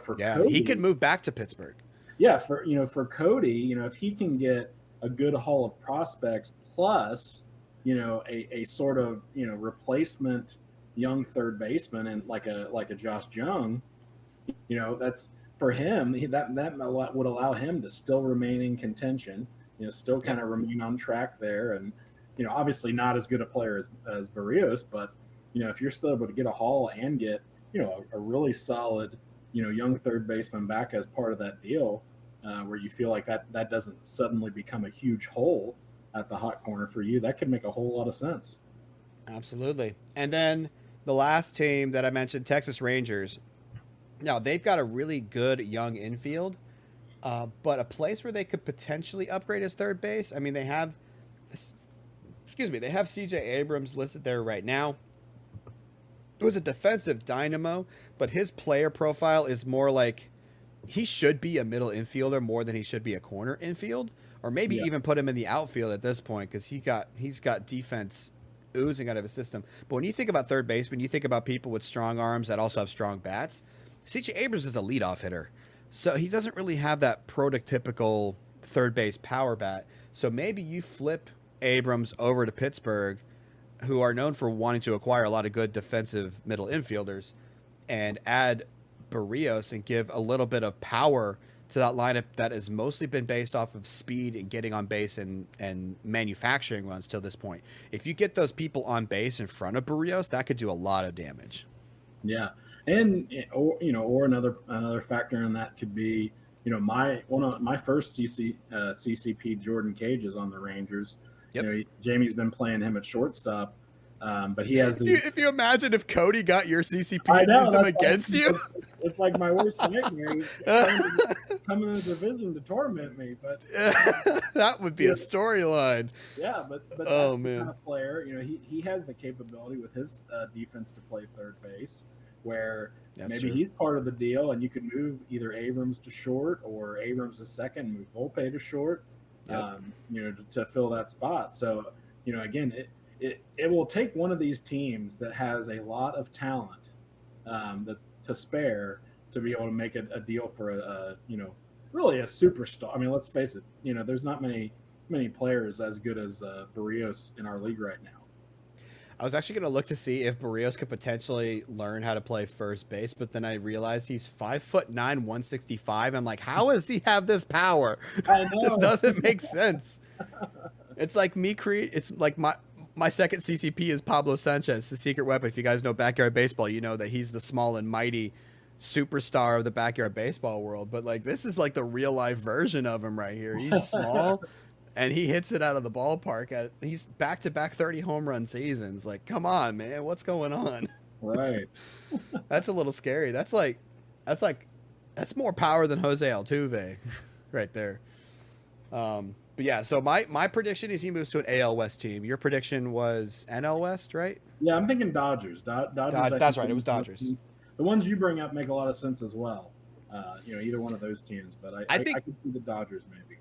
for Cody, he could move back to Pittsburgh. Yeah, for Cody, if he can get a good haul of prospects plus, a sort of replacement young third baseman and like a Josh Jung, that's for him. That would allow him to still remain in contention, still kind of remain on track there, and obviously not as good a player as Barrios, but if you're still able to get a haul and get a really solid young third baseman back as part of that deal, where you feel like that doesn't suddenly become a huge hole at the hot corner for you, that could make a whole lot of sense. Absolutely. And then the last team that I mentioned, Texas Rangers. Now, they've got a really good young infield, but a place where they could potentially upgrade is third base. I mean, they have CJ Abrams listed there right now. It was a defensive dynamo, but his player profile is more like he should be a middle infielder more than he should be a corner infield, or maybe even put him in the outfield at this point because he's got defense oozing out of his system. But when you think about third baseman, you think about people with strong arms that also have strong bats. CJ Abrams is a leadoff hitter, so he doesn't really have that prototypical third base power bat. So maybe you flip Abrams over to Pittsburgh, who are known for wanting to acquire a lot of good defensive middle infielders, and add Barrios and give a little bit of power to that lineup that has mostly been based off of speed and getting on base and manufacturing runs till this point. If you get those people on base in front of Barrios, that could do a lot of damage. Yeah. And or another factor in that could be, my first CCP Jordan Cage is on the Rangers. Yep. Jamie's been playing him at shortstop, but he has. If you imagine if Cody got your CCP and used him against you, it's like my worst nightmare. He's coming in the division to torment me, but that would be a storyline. Yeah, but that's the kind of player. He has the capability with his defense to play third base, where maybe he's part of the deal, and you could move either Abrams to short or Abrams to second, move Volpe to short. To fill that spot. So, again, it will take one of these teams that has a lot of talent to spare to be able to make a deal for really a superstar. I mean, let's face it, there's not many players as good as Barrios in our league right now. I was actually going to look to see if Barrios could potentially learn how to play first base, but then I realized he's 5'9", 165. I'm like, how does he have this power? I know. This doesn't make sense. It's like it's like My second CCP is Pablo Sanchez, the secret weapon. If you guys know backyard baseball, you know that he's the small and mighty superstar of the backyard baseball world. But like this is like the real life version of him right here. He's small and he hits it out of the ballpark. He's back-to-back 30 home run seasons. Like, come on, man, what's going on? Right. That's a little scary. That's more power than Jose Altuve, right there. But yeah, so my prediction is he moves to an AL West team. Your prediction was NL West, right? Yeah, I'm thinking Dodgers. Dodgers. That's right. It was Dodgers. The ones you bring up make a lot of sense as well. Either one of those teams, but I think I could see the Dodgers maybe.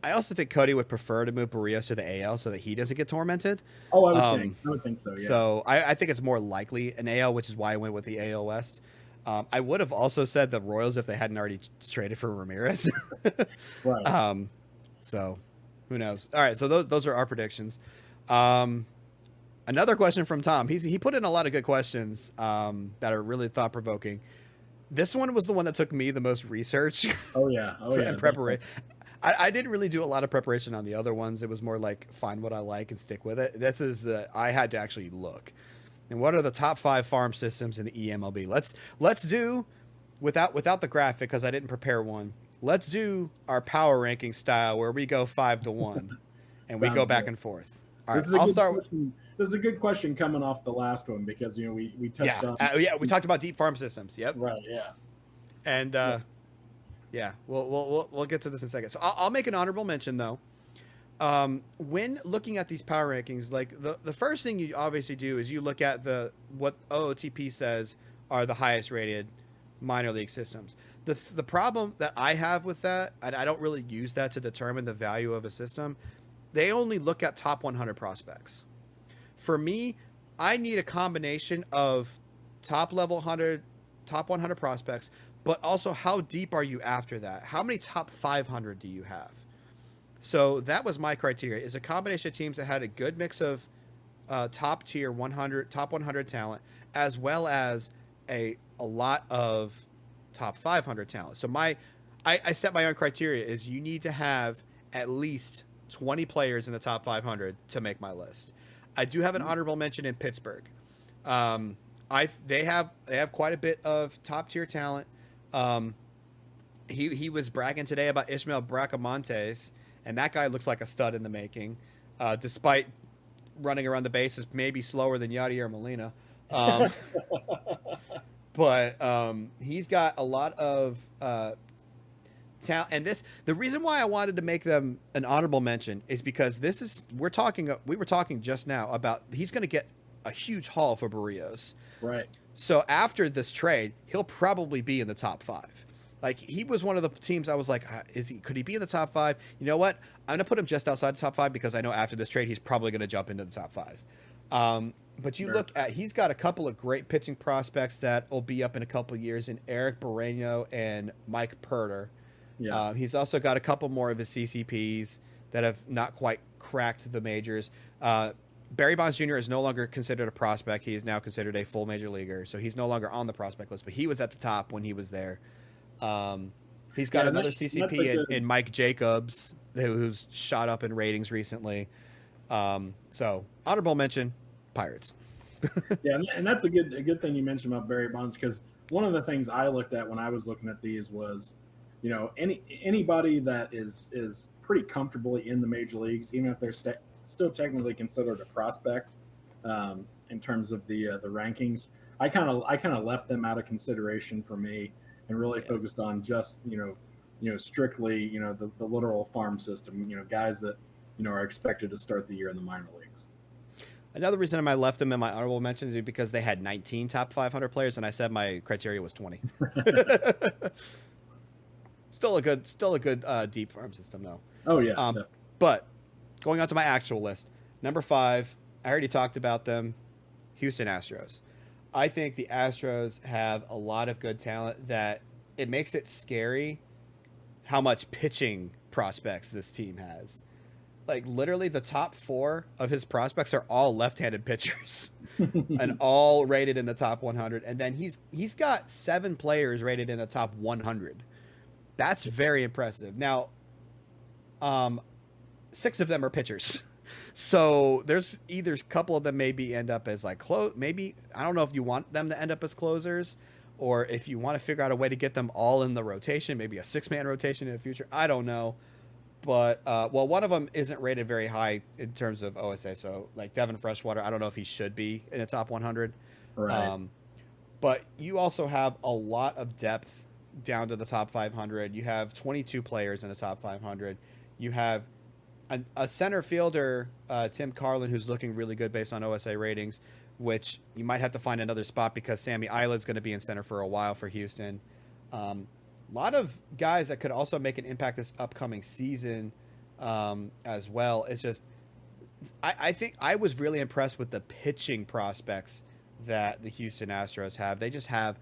I also think Cody would prefer to move Barrios to the AL so that he doesn't get tormented. Oh, I would think so. Yeah. So I think it's more likely an AL, which is why I went with the AL West. I would have also said the Royals if they hadn't already traded for Ramirez. Right. So who knows? All right. So those are our predictions. Another question from Tom. He put in a lot of good questions that are really thought provoking. This one was the one that took me the most research. Oh yeah. And preparation. I didn't really do a lot of preparation on the other ones. It was more like find what I like and stick with it. This is I had to actually look. And what are the top 5 farm systems in the eMLB? Let's do without the graphic because I didn't prepare one. Let's do our power ranking style where we go 5-1 and we go back and forth. All right, I'll start. This is a good question coming off the last one because we touched on. We talked about deep farm systems. Yep. Right. Yeah. And we'll get to this in a second. So I'll make an honorable mention though. When looking at these power rankings, like the first thing you obviously do is you look at what OOTP says are the highest rated minor league systems. The problem that I have with that, and I don't really use that to determine the value of a system, they only look at top 100 prospects. For me, I need a combination of top 100 prospects, but also how deep are you after that? How many top 500 do you have? So that was my criteria, is a combination of teams that had a good mix of top 100 talent, as well as a lot of top 500 talent. So I set my own criteria is you need to have at least 20 players in the top 500 to make my list. I do have an honorable mention in Pittsburgh. They have quite a bit of top tier talent. He was bragging today about Ishmael Bracamontes, and that guy looks like a stud in the making, despite running around the bases maybe slower than Yadier Molina. But he's got a lot of talent, and the reason why I wanted to make them an honorable mention is because we were talking just now about he's going to get a huge haul for Barrios. Right. So after this trade, he'll probably be in the top 5. Like he was one of the teams I was like, could he be in the top 5? You know what? I'm going to put him just outside the top 5 because I know after this trade, he's probably going to jump into the top 5. But you look at, he's got a couple of great pitching prospects that will be up in a couple of years in Eric Barreño and Mike Perter. Yeah. He's also got a couple more of his CCPs that have not quite cracked the majors. Barry Bonds Jr. is no longer considered a prospect. He is now considered a full major leaguer. So he's no longer on the prospect list, but he was at the top when he was there. He's got another CCP in Mike Jacobs, who's shot up in ratings recently. So honorable mention, Pirates. Yeah, and that's a good thing you mentioned about Barry Bonds, because one of the things I looked at when I was looking at these was, anybody that is pretty comfortably in the major leagues, even if they're still technically considered a prospect in terms of the rankings, I kind of left them out of consideration for me and really focused on just strictly the literal farm system, guys that are expected to start the year in the minor leagues. Another reason I left them in my honorable mentions is because they had 19 top 500 players, and I said my criteria was 20. Still a good deep farm system though. Oh yeah. But going on to my actual list, number 5, I already talked about them, Houston Astros. I think the Astros have a lot of good talent that it makes it scary how much pitching prospects this team has. Like literally the top 4 of his prospects are all left-handed pitchers and all rated in the top 100. And then he's got 7 players rated in the top 100. That's very impressive. Now, 6 of them are pitchers. So there's either a couple of them maybe end up as like maybe I don't know if you want them to end up as closers, or if you want to figure out a way to get them all in the rotation, maybe a 6-man rotation in the future. I don't know. But well, one of them isn't rated very high in terms of OSA. So like Devin Freshwater, I don't know if he should be in the top 100. Right. But you also have a lot of depth down to the top 500. You have 22 players in the top 500. You have a center fielder, Tim Carlin, who's looking really good based on OSA ratings, which you might have to find another spot because Sammy Islet's going to be in center for a while for Houston. A lot of guys that could also make an impact this upcoming season as well. It's just, I think I was really impressed with the pitching prospects that the Houston Astros have. They just have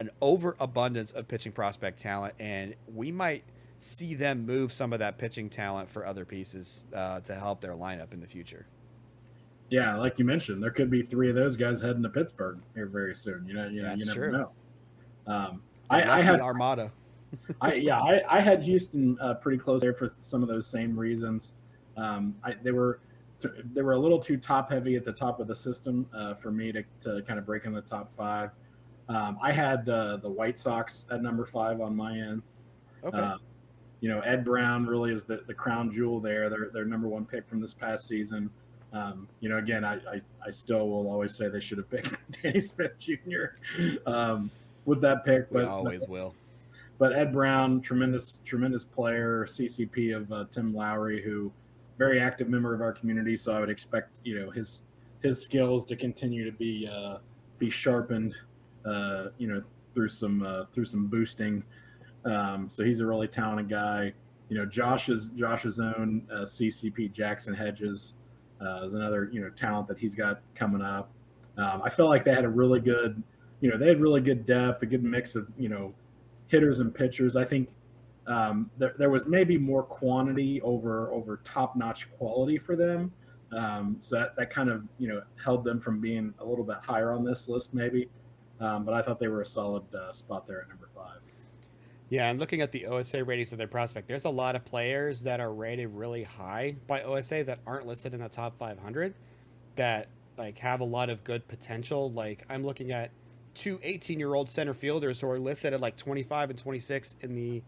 an overabundance of pitching prospect talent, and we might see them move some of that pitching talent for other pieces to help their lineup in the future. Yeah, like you mentioned, there could be 3 of those guys heading to Pittsburgh here very soon. You never know. I had Armada. I had Houston pretty close there for some of those same reasons. They were a little too top heavy at the top of the system for me to kind of break in the top 5. I had the White Sox at number 5 on my end. Okay. Ed Brown really is the crown jewel there. Their number 1 pick from this past season. Again, I still will always say they should have picked Danny Smith Jr. With that pick. We always will. But Ed Brown, tremendous player, CCP of Tim Lowry, who very active member of our community. So I would expect his skills to continue to be sharpened, through some boosting. So he's a really talented guy. Josh's own CCP Jackson Hedges is another talent that he's got coming up. I felt like they had a really good, they had really good depth, a good mix of hitters and pitchers. I think there was maybe more quantity over top-notch quality for them. So that kind of held them from being a little bit higher on this list maybe. But I thought they were a solid spot there at number 5. Yeah, and looking at the OSA ratings of their prospect, there's a lot of players that are rated really high by OSA that aren't listed in the top 500 that like have a lot of good potential. Like I'm looking at 2 18-year-old center fielders who are listed at like 25 and 26 in the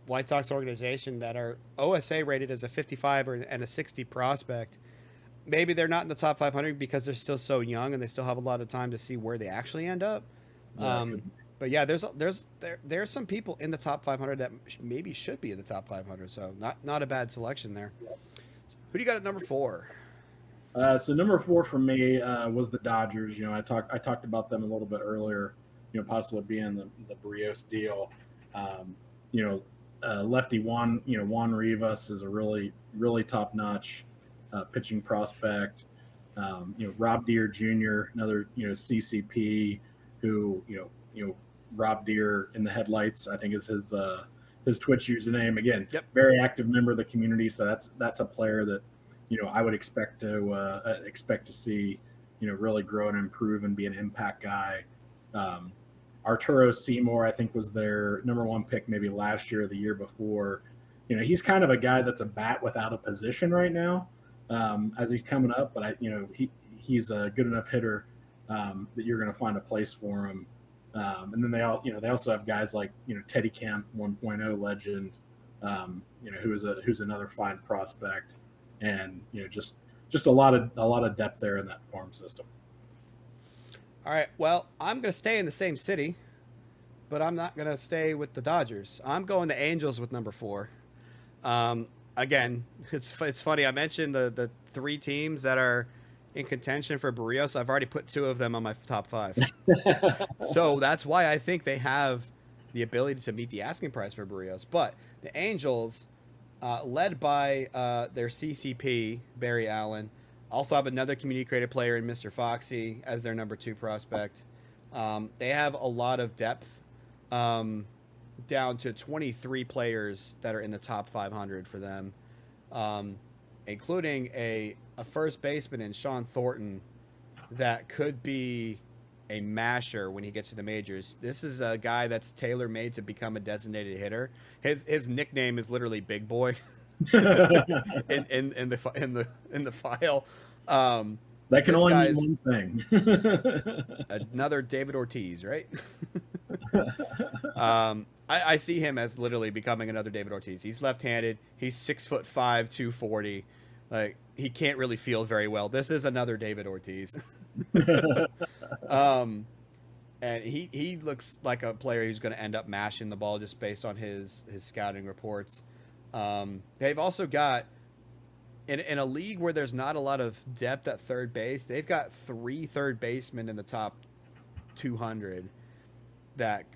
White Sox organization that are OSA rated as a 55 and a 60 prospect. Maybe they're not in the top 500 because they're still so young and they still have a lot of time to see where they actually end up. But yeah, there's some people in the top 500 that maybe should be in the top 500. So not a bad selection there. Who do you got at number 4? So number 4 for me was the Dodgers. I talked about them a little bit earlier. Possibly being the Barrios deal. Lefty Juan Rivas is a really really top notch pitching prospect. Rob Deere Jr., another CCP, who Rob Deere in the headlights, I think is his Twitch username. Again, Yep. Very active member of the community. So that's a player that I would expect to see really grow and improve and be an impact guy. Arturo Seymour, I think, was their number 1 pick maybe last year or the year before. He's kind of a guy that's a bat without a position right now as he's coming up, but he's a good enough hitter that you're going to find a place for him. And then they also have guys like Teddy Kemp, 1.0 legend, who's another fine prospect, and just a lot of depth there in that farm system. All right. Well, I'm going to stay in the same city, but I'm not going to stay with the Dodgers. I'm going the Angels with number 4. Again, it's funny. I mentioned the 3 teams that are in contention for Barrios. I've already put 2 of them on my top 5. So that's why I think they have the ability to meet the asking price for Barrios. But the Angels, led by their CCP, Barry Allen, also have another community-created player in Mr. Foxy as their number 2 prospect. They have a lot of depth, down to 23 players that are in the top 500 for them, including a first baseman in Sean Thornton that could be a masher when he gets to the majors. This is a guy that's tailor-made to become a designated hitter. His nickname is literally Big Boy. in the file. That can This only guy's mean one thing. another David Ortiz, right? I see him as literally becoming another David Ortiz. He's left-handed. He's 6'5", 240. Like, he can't really field very well. This is another David Ortiz. And he looks like a player who's going to end up mashing the ball just based on his scouting reports. They've also got in a league where there's not a lot of depth at third base, they've got 3 third basemen in the top 200 that,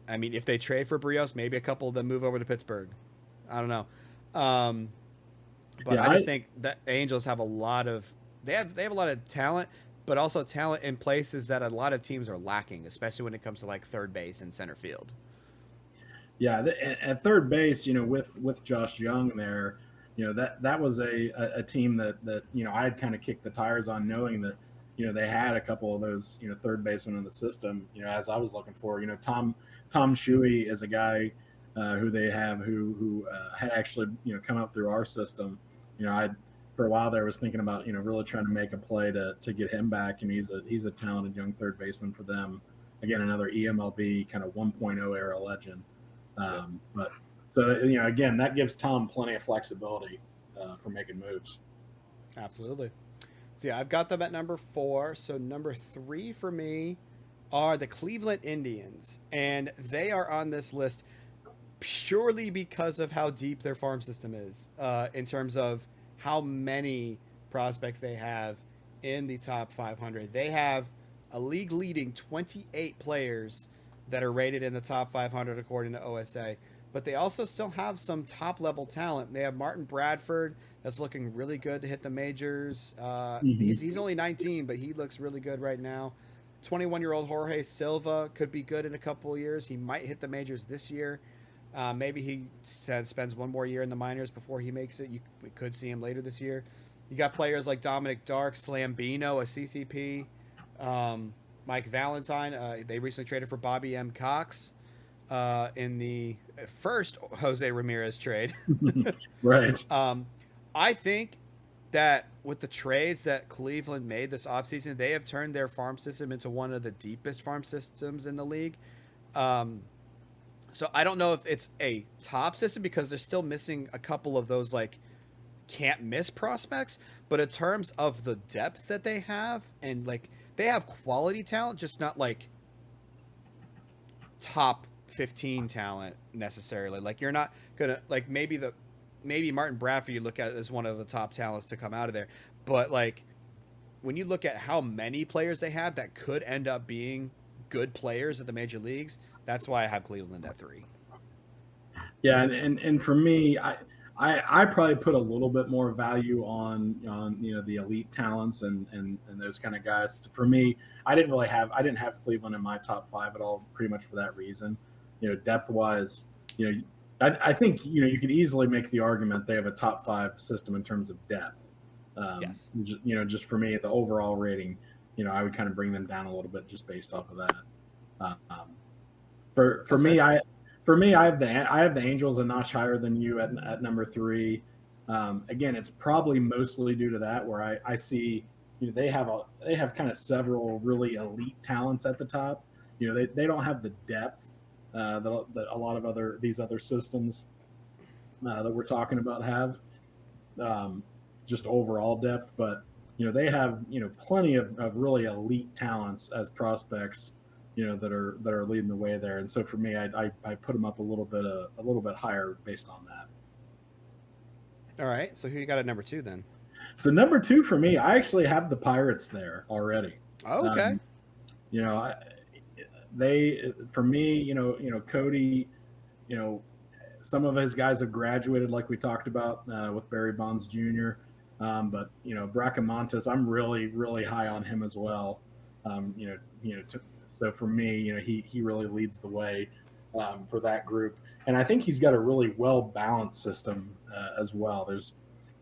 I mean, if they trade for Brios, maybe a couple of them move over to Pittsburgh. I don't know. But yeah, I just think that Angels have a lot of they have a lot of talent, but also talent in places that a lot of teams are lacking, especially when it comes to like third base and center field. Yeah, at third base, with Josh Young there, that was a team that I had kind of kicked the tires on, knowing that they had a couple of those third basemen in the system. As I was looking for, Tom Shuey is a guy who they have who had actually come up through our system. I for a while there was thinking about really trying to make a play to get him back, and he's a talented young third baseman for them. Again, another eMLB kind of 1.0 era legend. But so again, that gives Tom plenty of flexibility for making moves. Absolutely. So yeah, I've got them at number 4. So number 3 for me are the Cleveland Indians, and they are on this list purely because of how deep their farm system is, in terms of how many prospects they have in the top 500. They have a league-leading 28 players that are rated in the top 500 according to OSA, but they also still have some top-level talent. They have Martin Bradford that's looking really good to hit the majors. He's only 19, but he looks really good right now. 21-year-old Jorge Silva could be good in a couple of years. He might hit the majors this year. Maybe he spends one more year in the minors before he makes it. We could see him later this year. You got players like Dominic Dark, Slambino, a CCP, Mike Valentine. They recently traded for Bobby M. Cox in the first Jose Ramirez trade. Right. I think that with the trades that Cleveland made this offseason, they have turned their farm system into one of the deepest farm systems in the league. So I don't know if it's a top system because they're still missing a couple of those like can't miss prospects, but in terms of the depth that they have, and like they have quality talent, just not like top 15 talent necessarily. Like you're not gonna like maybe Martin Bradford you look at as one of the top talents to come out of there, but like when you look at how many players they have that could end up being good players at the major leagues, that's why I have Cleveland at 3. Yeah, and for me, I probably put a little bit more value on the elite talents and those kind of guys. For me, I didn't have Cleveland in my top 5 at all, pretty much for that reason. Depth wise, I think you could easily make the argument they have a top 5 system in terms of depth. Yes. Just for me, the overall rating, I would kind of bring them down a little bit just based off of that. For me, I have the Angels a notch higher than you at number 3. Again, it's probably mostly due to that, where I see they have kind of several really elite talents at the top. They don't have the depth that a lot of these other systems that we're talking about have, just overall depth, but they have plenty of really elite talents as prospects that are leading the way there. And so for me, I put them up a little bit higher based on that. All right. So who you got at number 2 then? So number 2 for me, I actually have the Pirates there already. Oh, okay. For me, Cody, some of his guys have graduated, like we talked about with Barry Bonds Jr. But Bracamontes, I'm really, really high on him as well. So for me, he really leads the way for that group, and I think he's got a really well balanced system as well. There's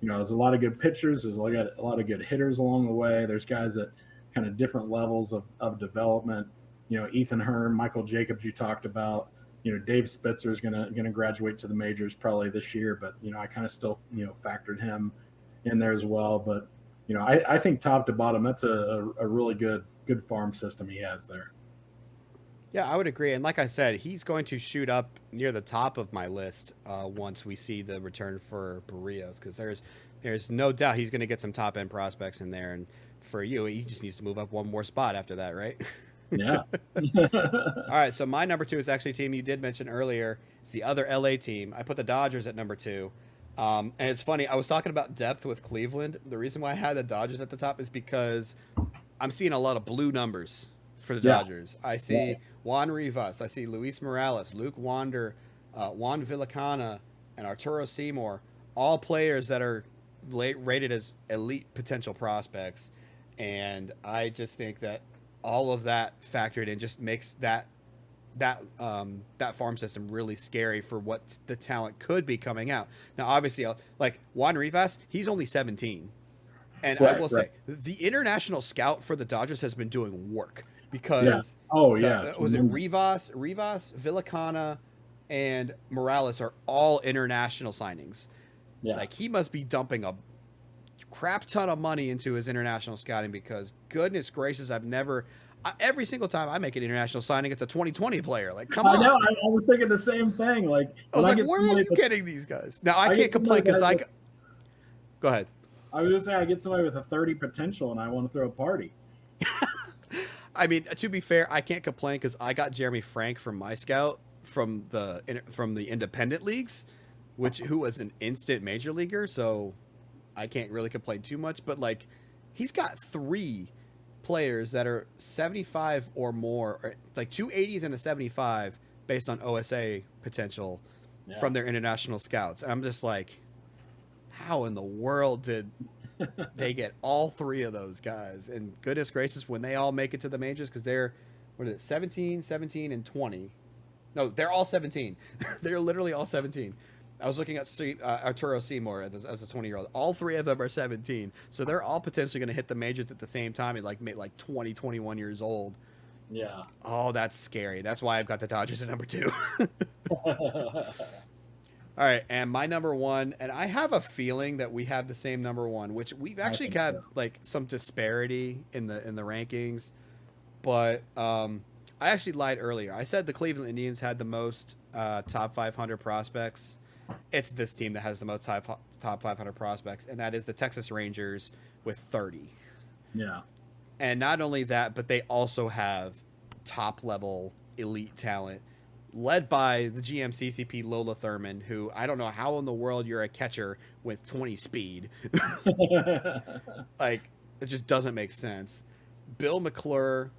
a lot of good pitchers. There's a lot of good hitters along the way. There's guys at kind of different levels of development. Ethan Hearn, Michael Jacobs, you talked about. Dave Spitzer is gonna graduate to the majors probably this year, but I kind of still factored him in there as well. But I think top to bottom, that's a really good farm system he has there. Yeah, I would agree. And like I said, he's going to shoot up near the top of my list once we see the return for Barrios, because there's no doubt he's going to get some top end prospects in there. And for you, he just needs to move up one more spot after that, right? Yeah. All right. So my number 2 is actually a team you did mention earlier. It's the other LA team. I put the Dodgers at number 2. And it's funny. I was talking about depth with Cleveland. The reason why I had the Dodgers at the top is because I'm seeing a lot of blue numbers for the Dodgers. I see Juan Rivas. I see Luis Morales, Luke Wander, Juan Villicana, and Arturo Seymour. All players that are rated as elite potential prospects. And I just think that all of that factored in just makes that farm system really scary for what the talent could be coming out. Now, obviously, like Juan Rivas, he's only 17. And I will say, the international scout for the Dodgers has been doing work because was it Rivas, Villicana, and Morales are all international signings. Yeah. Like, he must be dumping a crap ton of money into his international scouting because, goodness gracious, every single time I make an international signing, it's a 2020 player. Like, come on. I know. I was thinking the same thing. Like, I was like, where are you getting these guys? Now, I can't complain because go ahead. I was going to say, I get somebody with a 30 potential and I want to throw a party. I mean, to be fair, I can't complain because I got Jeremy Frank from my scout from the independent leagues, who was an instant major leaguer. So I can't really complain too much. But, like, he's got 3 players that are 75 or more, or like 280s and a 75 based on OSA potential from their international scouts. And I'm just like, how in the world did they get all 3 of those guys? And goodness gracious, when they all make it to the majors, because they're, 17, and 20. No, they're all 17. They're literally all 17. I was looking at Arturo Seymour as a 20-year-old. All 3 of them are 17. So they're all potentially going to hit the majors at the same time at like 20, 21 years old. Yeah. Oh, that's scary. That's why I've got the Dodgers at number 2. All right, and my number 1, and I have a feeling that we have the same number 1, which we've actually got like some disparity in the rankings, but I actually lied earlier. I said the Cleveland Indians had the most top 500 prospects. It's this team that has the most top 500 prospects, and that is the Texas Rangers with 30. Yeah. And not only that, but they also have top-level elite talent, led by the GM CCP Lola Thurman, who I don't know how in the world you're a catcher with 20 speed. Like, it just doesn't make sense. Bill McClure,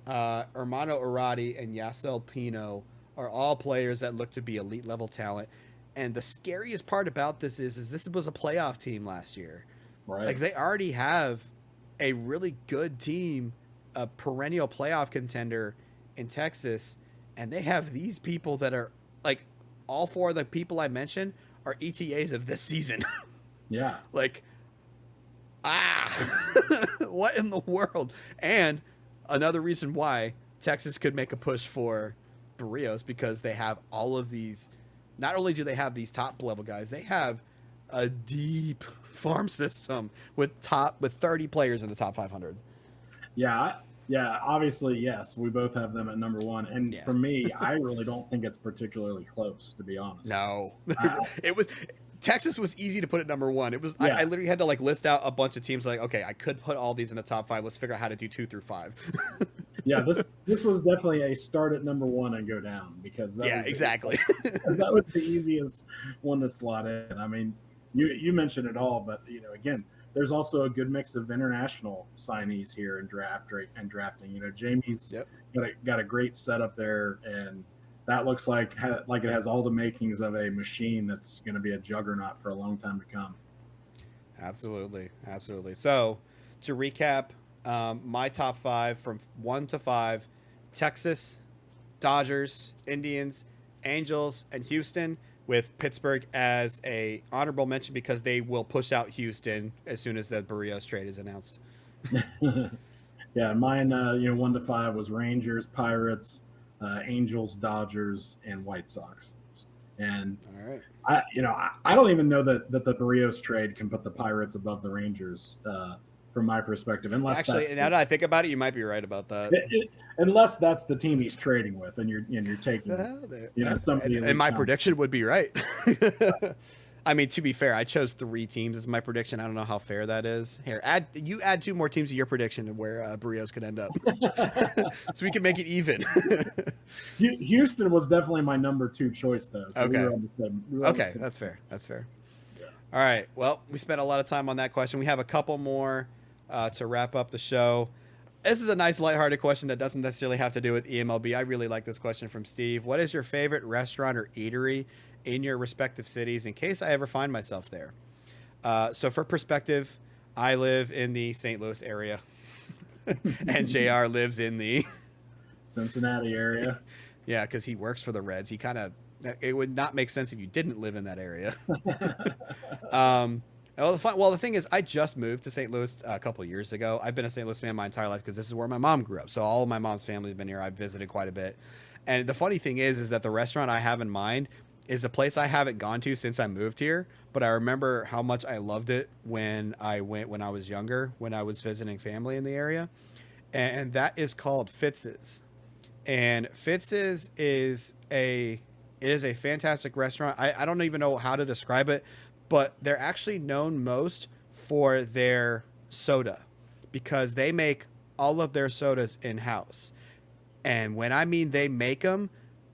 Hermano Arati, and Yasel Pino are all players that look to be elite-level talent. And the scariest part about this is this was a playoff team last year. Right. Like, they already have a really good team, a perennial playoff contender in Texas, and they have these people that are, like, all 4 of the people I mentioned are ETAs of this season. Yeah. Like, what in the world? And another reason why Texas could make a push for Barrios, because they have all of these. Not only do they have these top level guys, they have a deep farm system with 30 players in the top 500. Yeah, obviously, yes, we both have them at number 1. And for me, I really don't think it's particularly close, to be honest. No. Texas was easy to put at number 1. It was I literally had to like list out a bunch of teams like, okay, I could put all these in the top 5. Let's figure out how to do 2 through 5. Yeah, this was definitely a start at number 1 and go down, because exactly. That was the easiest one to slot in. I mean, you mentioned it all, but again, there's also a good mix of international signees here in drafting. Jamie's got a great setup there, and that looks like it has all the makings of a machine that's going to be a juggernaut for a long time to come. Absolutely. So, to recap, my top 5 from 1 to 5: Texas, Dodgers, Indians, Angels, and Houston, with Pittsburgh as a honorable mention because they will push out Houston as soon as the Barrios trade is announced. Yeah, mine 1 to 5 was Rangers, Pirates, Angels, Dodgers, and White Sox. And All right. I don't even know that the Barrios trade can put the Pirates above the Rangers from my perspective, unless Actually, now that I think about it, you might be right about that. Unless that's the team he's trading with, and you're taking somebody. And my prediction would be right. I mean, to be fair, I chose 3 teams as my prediction. I don't know how fair that is. Here, add 2 more teams to your prediction of where Barrios could end up, so we can make it even. Houston was definitely my number 2 choice, though. So okay. We were on the same, okay, that's fair. That's fair. Yeah. All right. Well, we spent a lot of time on that question. We have a couple more to wrap up the show. This is a nice lighthearted question that doesn't necessarily have to do with eMLB. I really like this question from Steve. What is your favorite restaurant or eatery in your respective cities in case I ever find myself there? So for perspective, I live in the St. Louis area and JR lives in the Cincinnati area. Yeah, because he works for the Reds. It would not make sense if you didn't live in that area. Well, the thing is, I just moved to St. Louis a couple of years ago. I've been a St. Louis man my entire life because this is where my mom grew up. So all of my mom's family has been here. I've visited quite a bit. And the funny thing is that the restaurant I have in mind is a place I haven't gone to since I moved here. But I remember how much I loved it when I went when I was younger, when I was visiting family in the area. And that is called Fitz's. And Fitz's is a fantastic restaurant. I don't even know how to describe it, but they're actually known most for their soda because they make all of their sodas in-house. And when I mean they make them,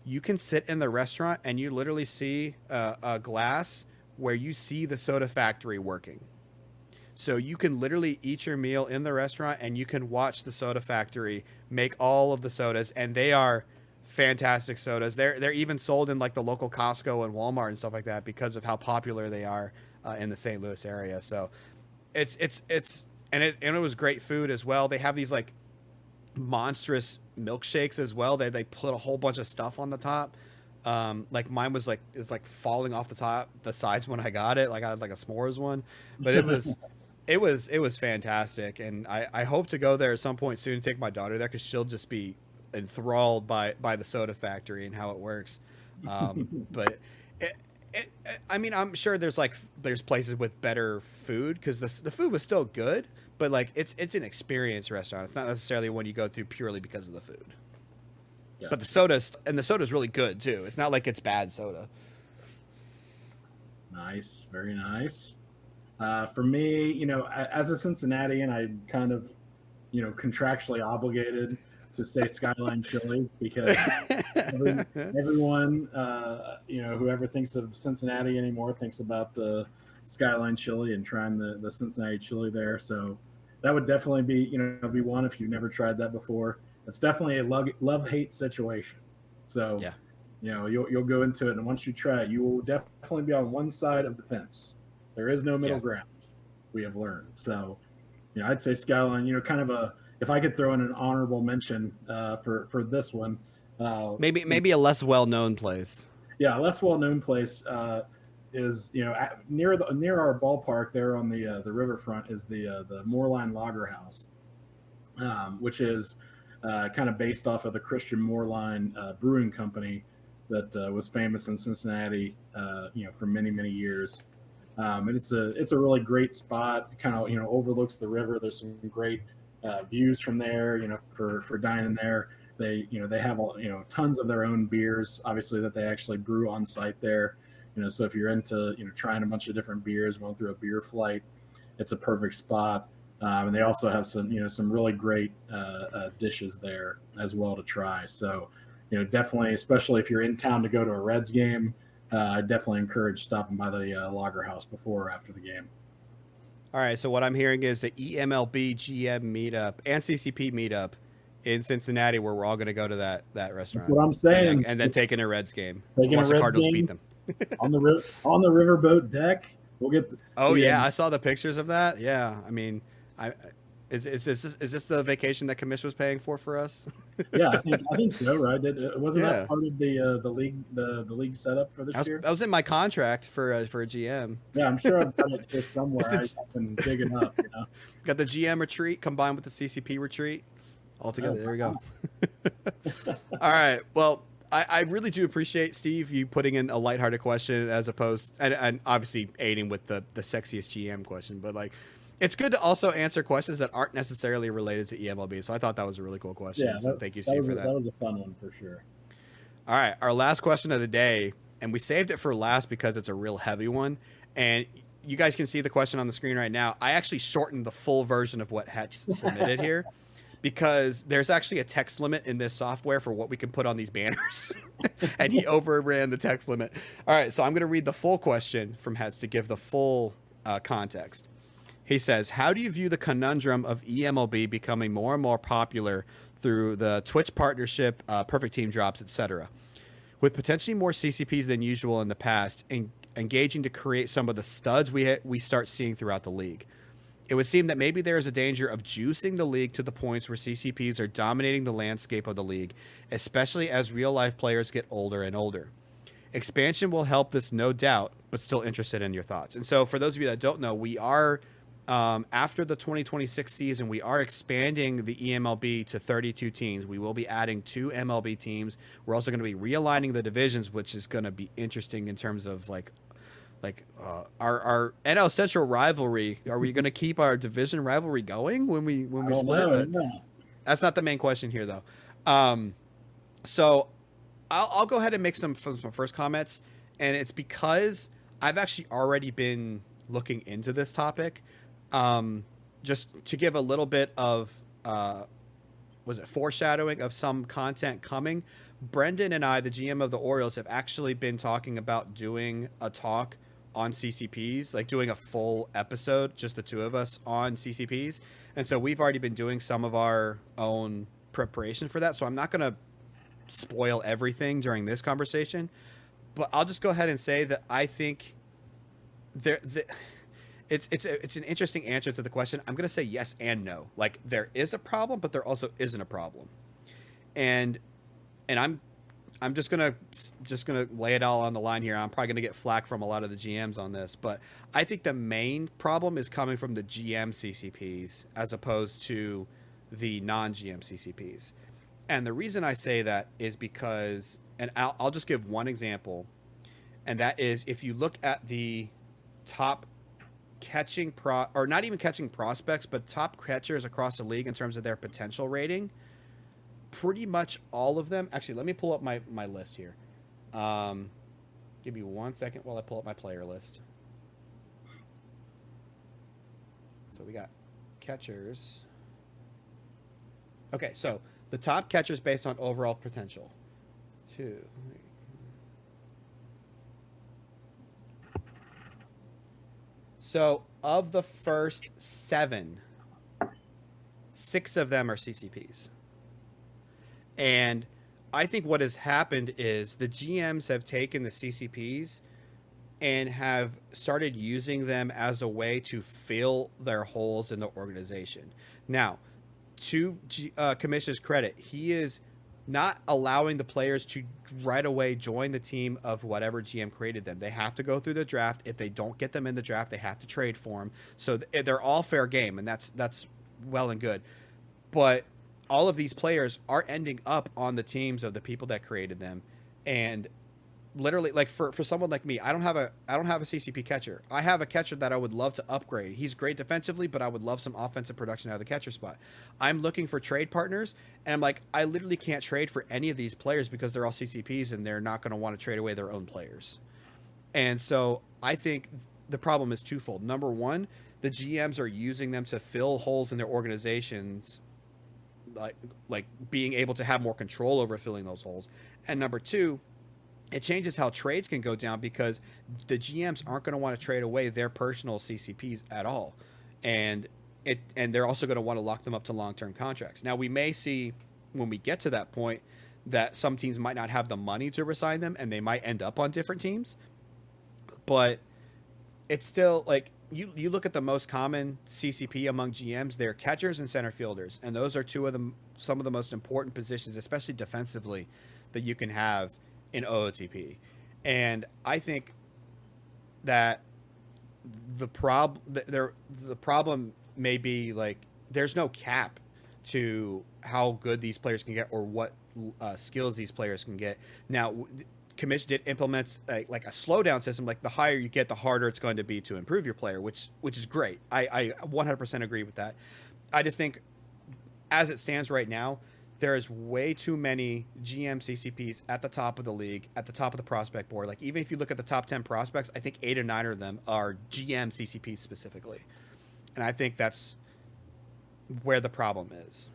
you can sit in the restaurant and you literally see a glass where you see the soda factory working. So you can literally eat your meal in the restaurant and you can watch the soda factory make all of the sodas, and they are fantastic sodas. They're even sold in like the local Costco and Walmart and stuff like that because of how popular they are in the St. Louis area. So it was great food as well. They have these like monstrous milkshakes as well. They put a whole bunch of stuff on the top. Like mine was it's falling off the sides when I got it. Like I had like a s'mores one, but it was fantastic. And I hope to go there at some point soon and take my daughter there because she'll just be enthralled by the soda factory and how it works. But I mean, I'm sure there's places with better food because the food was still good, but like it's an experience restaurant. It's not necessarily one you go through purely because of the food. Yeah. But the soda's really good too. It's not like it's bad soda. Nice, very nice. For me, as a Cincinnatian, I kind of, contractually obligated to say Skyline Chili because everyone, whoever thinks of Cincinnati anymore thinks about the Skyline Chili and trying the Cincinnati chili there. So that would definitely be one if you've never tried that before. It's definitely a love-hate situation. So, yeah. You'll go into it, and once you try it, you will definitely be on one side of the fence. There is no middle ground, we have learned. So, I'd say Skyline, kind of if I could throw in an honorable mention for this one. Maybe a less well-known place. Yeah, a less well-known place is, near our ballpark there on the riverfront is the Moorline Lager House, which is kind of based off of the Christian Moorline Brewing Company that was famous in Cincinnati, for many, many years. And it's a really great spot. It kind of overlooks the river. There's some great views from there. For dining there. They have tons of their own beers, obviously that they actually brew on site there. So if you're into trying a bunch of different beers, going through a beer flight, it's a perfect spot. And they also have some really great dishes there as well to try. So definitely, especially if you're in town to go to a Reds game, I definitely encourage stopping by the Lager House before or after the game. All right. So what I'm hearing is the eMLB GM meetup and CCP meetup in Cincinnati, where we're all going to go to that restaurant. That's what I'm saying. And then taking a Reds game. Watch the Cardinals beat them on the riverboat deck. We'll get. I saw the pictures of that. Yeah, I mean, is this the vacation that Commish was paying for us? Yeah, I think so. Right? Wasn't that part of the league setup for this year? That was in my contract for a GM. Yeah, I'm sure I've done it here somewhere. I've been digging up. Got the GM retreat combined with the CCP retreat. all together. There we go. All right. Well, I really do appreciate, Steve, you putting in a lighthearted question as opposed, and obviously aiding with the sexiest GM question, but like, it's good to also answer questions that aren't necessarily related to eMLB. So I thought that was a really cool question. Yeah, So thank you, Steve, for that. That was a fun one for sure. All right. Our last question of the day, and we saved it for last because it's a real heavy one. And you guys can see the question on the screen right now. I actually shortened the full version of what Hetch submitted here, because there's actually a text limit in this software for what we can put on these banners. And he overran the text limit. All right, so I'm going to read the full question from Hetch to give the full context. He says, how do you view the conundrum of eMLB becoming more and more popular through the Twitch partnership, perfect team drops, etc., with potentially more CCPs than usual in the past, and engaging to create some of the studs we start seeing throughout the league? It would seem that maybe there is a danger of juicing the league to the points where CCPs are dominating the landscape of the league, especially as real-life players get older and older. Expansion will help this, no doubt, but still interested in your thoughts. And so for those of you that don't know, we are, after the 2026 season, we are expanding the eMLB to 32 teams. We will be adding 2 MLB teams. We're also going to be realigning the divisions, which is going to be interesting in terms of our NL Central rivalry. Are we going to keep our division rivalry going when we split? That's not the main question here, though. So I'll go ahead and make some first comments, and it's because I've actually already been looking into this topic. Just to give a little bit of foreshadowing of some content coming. Brendan and I, the GM of the Orioles, have actually been talking about doing a talk on CCPs, like doing a full episode, just the two of us on CCPs. And so we've already been doing some of our own preparation for that. So I'm not going to spoil everything during this conversation, but I'll just go ahead and say that I think it's an interesting answer to the question. I'm going to say yes and no. Like, there is a problem, but there also isn't a problem. And I'm just gonna lay it all on the line here. I'm probably gonna get flack from a lot of the GMs on this, but I think the main problem is coming from the GM CCPs as opposed to the non-GM CCPs. And the reason I say that is because, and I'll just give one example, and that is if you look at the top catching or not even catching prospects, but top catchers across the league in terms of their potential rating. Pretty much all of them. Actually, let me pull up my list here. Give me 1 second while I pull up my player list. So we got catchers. Okay, so the top catchers based on overall potential. 2, 3. So of the first 7, 6 of them are CCPs. And I think what has happened is the GMs have taken the CCPs and have started using them as a way to fill their holes in the organization. Now, to Commissioner's credit, he is not allowing the players to right away join the team of whatever GM created them. They have to go through the draft. If they don't get them in the draft, they have to trade for them. So they're all fair game, and that's well and good. But all of these players are ending up on the teams of the people that created them. And literally, like for someone like me, I don't have a CCP catcher. I have a catcher that I would love to upgrade. He's great defensively, but I would love some offensive production out of the catcher spot. I'm looking for trade partners, and I'm like, I literally can't trade for any of these players because they're all CCPs and they're not going to want to trade away their own players. And so I think the problem is twofold. Number one, the GMs are using them to fill holes in their organizations, like being able to have more control over filling those holes. And number two, it changes how trades can go down because the GMs aren't going to want to trade away their personal CCPs at all. And they're also going to want to lock them up to long-term contracts. Now, we may see when we get to that point that some teams might not have the money to resign them and they might end up on different teams. But it's still like, you look at the most common CCP among GMs, they're catchers and center fielders. And those are some of the most important positions, especially defensively, that you can have in OOTP. And I think that the problem may be like, there's no cap to how good these players can get or what skills these players can get. Now, commission did implement like a slowdown system. Like the higher you get, the harder it's going to be to improve your player, which is great. I 100% agree with that. I just think as it stands right now, there is way too many GM CCPs at the top of the league, at the top of the prospect board. Like even if you look at the top 10 prospects, I think 8 or 9 of them are GM CCPs specifically. And I think that's where the problem is.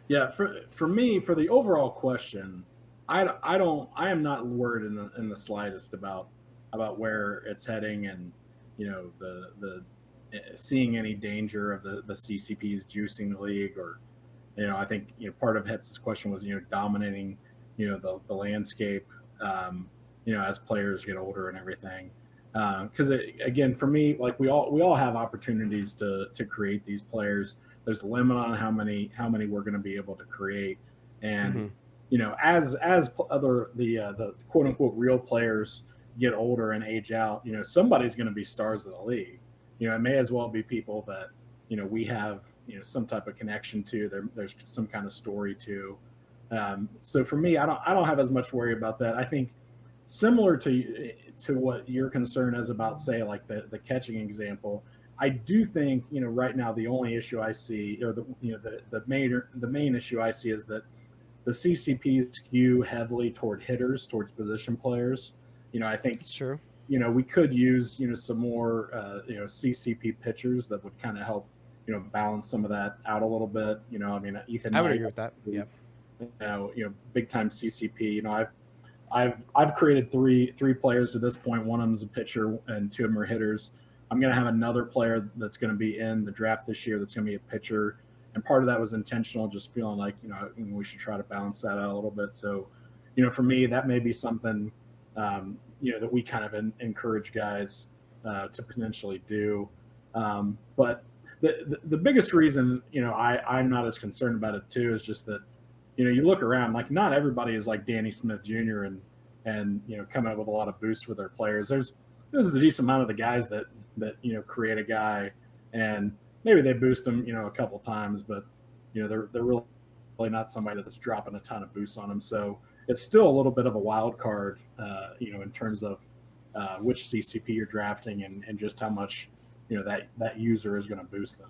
Yeah, for me, for the overall question, I am not worried in the slightest about where it's heading, and the seeing any danger of the CCPs juicing the league, or I think part of Hetz's question was dominating the landscape as players get older and everything. Because again, for me, like we all have opportunities to create these players. There's a limit on how many we're going to be able to create, and as the quote unquote real players get older and age out, somebody's going to be stars of the league. It may as well be people that we have some type of connection to. There's some kind of story to. So for me, I don't have as much worry about that. I think similar to what your concern is about, say, like the catching example, I do think right now the only issue I see, or the main issue I see, is that the CCPs skew heavily toward hitters, towards position players. I think It's true. We could use some more CCP pitchers that would kind of help balance some of that out a little bit. I mean, Ethan, I would agree with that. Yep. Big time CCP. I've created three players to this point. One of them is a pitcher, and 2 of them are hitters. I'm going to have another player that's going to be in the draft this year that's going to be a pitcher, and part of that was intentional, just feeling like we should try to balance that out a little bit. So, for me, that may be something that we kind of encourage guys to potentially do. But the biggest reason I'm not as concerned about it too is just that you look around, like not everybody is like Danny Smith Jr. and coming up with a lot of boosts for their players. There's a decent amount of the guys that create a guy, and maybe they boost them a couple times, but they're really not somebody that's dropping a ton of boosts on them. So it's still a little bit of a wild card, in terms of which CCP you're drafting and just how much that user is going to boost them.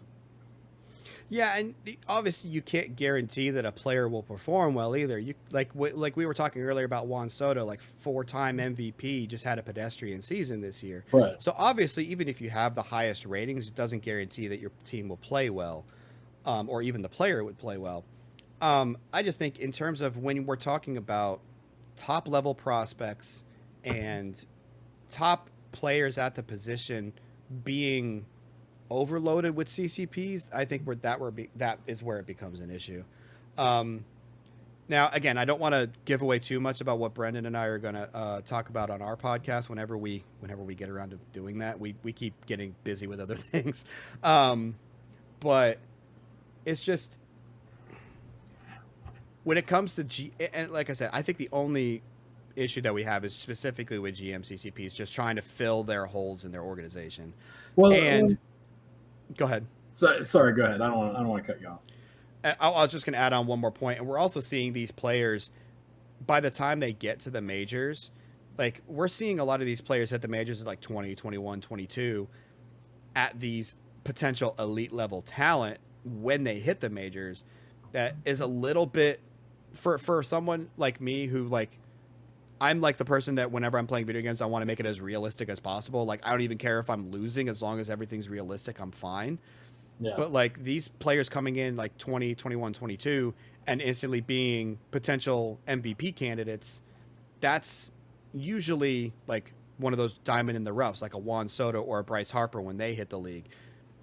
Yeah, and obviously you can't guarantee that a player will perform well either. You like we were talking earlier about Juan Soto, like 4-time MVP, just had a pedestrian season this year. Right. So obviously, even if you have the highest ratings, it doesn't guarantee that your team will play well, or even the player would play well. I just think in terms of when we're talking about top level prospects and top players at the position being overloaded with CCPs, I think that is where it becomes an issue. Now, again, I don't want to give away too much about what Brendan and I are going to talk about on our podcast whenever we get around to doing that. We keep getting busy with other things. But it's just when it comes to and like I said, I think the only issue that we have is specifically with GM CCPs, just trying to fill their holes in their organization. Well, and go ahead. Sorry, go ahead. I don't want to cut you off. I was just going to add on one more point, and we're also seeing these players, by the time they get to the majors, like we're seeing a lot of these players hit the majors at like 20, 21, 22 at these potential elite level talent when they hit the majors. That is a little bit for someone like me who like, I'm like the person that whenever I'm playing video games, I want to make it as realistic as possible. Like, I don't even care if I'm losing as long as everything's realistic, I'm fine. Yeah. But like these players coming in like 20, 21, 22 and instantly being potential MVP candidates, that's usually like one of those diamond in the roughs, like a Juan Soto or a Bryce Harper when they hit the league.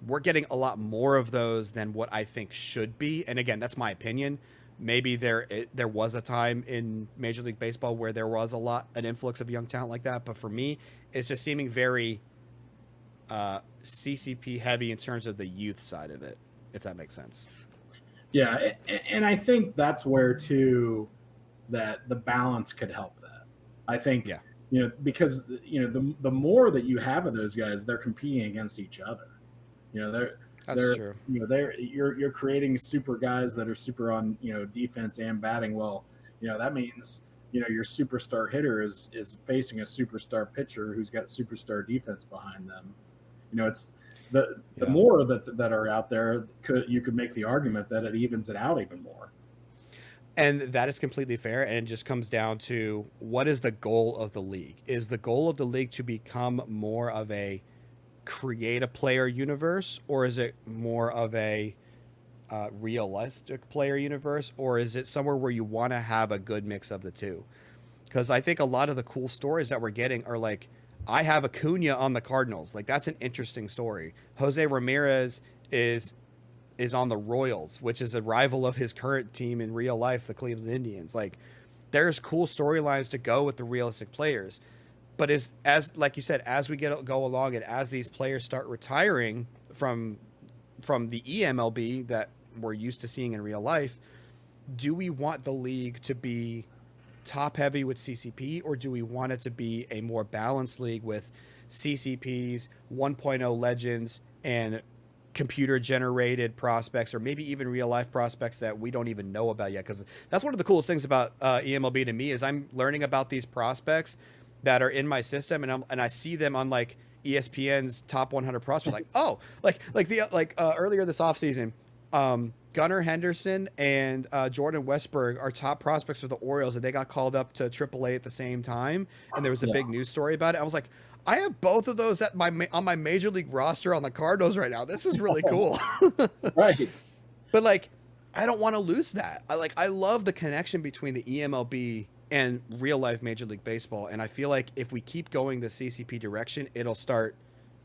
We're getting a lot more of those than what I think should be. And again, that's my opinion. Maybe there was a time in Major League Baseball where there was an influx of young talent like that. But for me, it's just seeming very CCP heavy in terms of the youth side of it, if that makes sense. Yeah, and I think that's where too that the balance could help that. I think because the more that you have of those guys, they're competing against each other. That's true. You're creating super guys that are super on defense and batting. Well, that means your superstar hitter is facing a superstar pitcher who's got superstar defense behind them. It's the more that are out there, you could make the argument that it evens it out even more. And that is completely fair. And it just comes down to, what is the goal of the league? Is the goal of the league to become more of a create a player universe, or is it more of a realistic player universe, or is it somewhere where you want to have a good mix of the two? Because I think a lot of the cool stories that we're getting are like, I have Acuna on the Cardinals. Like, that's an interesting story. Jose Ramirez is on the Royals, which is a rival of his current team in real life, the Cleveland Indians. Like, there's cool storylines to go with the realistic players. But as like you said, as we go along and as these players start retiring from the eMLB that we're used to seeing in real life, do we want the league to be top heavy with CCP, or do we want it to be a more balanced league with CCPs, 1.0 legends, and computer generated prospects, or maybe even real life prospects that we don't even know about yet? Because that's one of the coolest things about eMLB to me, is I'm learning about these prospects that are in my system, and I see them on like ESPN's top 100 prospects. Like, oh, earlier this offseason, Gunnar Henderson and Jordan Westberg are top prospects for the Orioles, and they got called up to AAA at the same time, and there was a big news story about it. I was like, I have both of those on my major league roster on the Cardinals right now. This is really cool. Right. But like, I don't want to lose that. I love the connection between the eMLB and real life Major League Baseball, and I feel like if we keep going the CCP direction, it'll start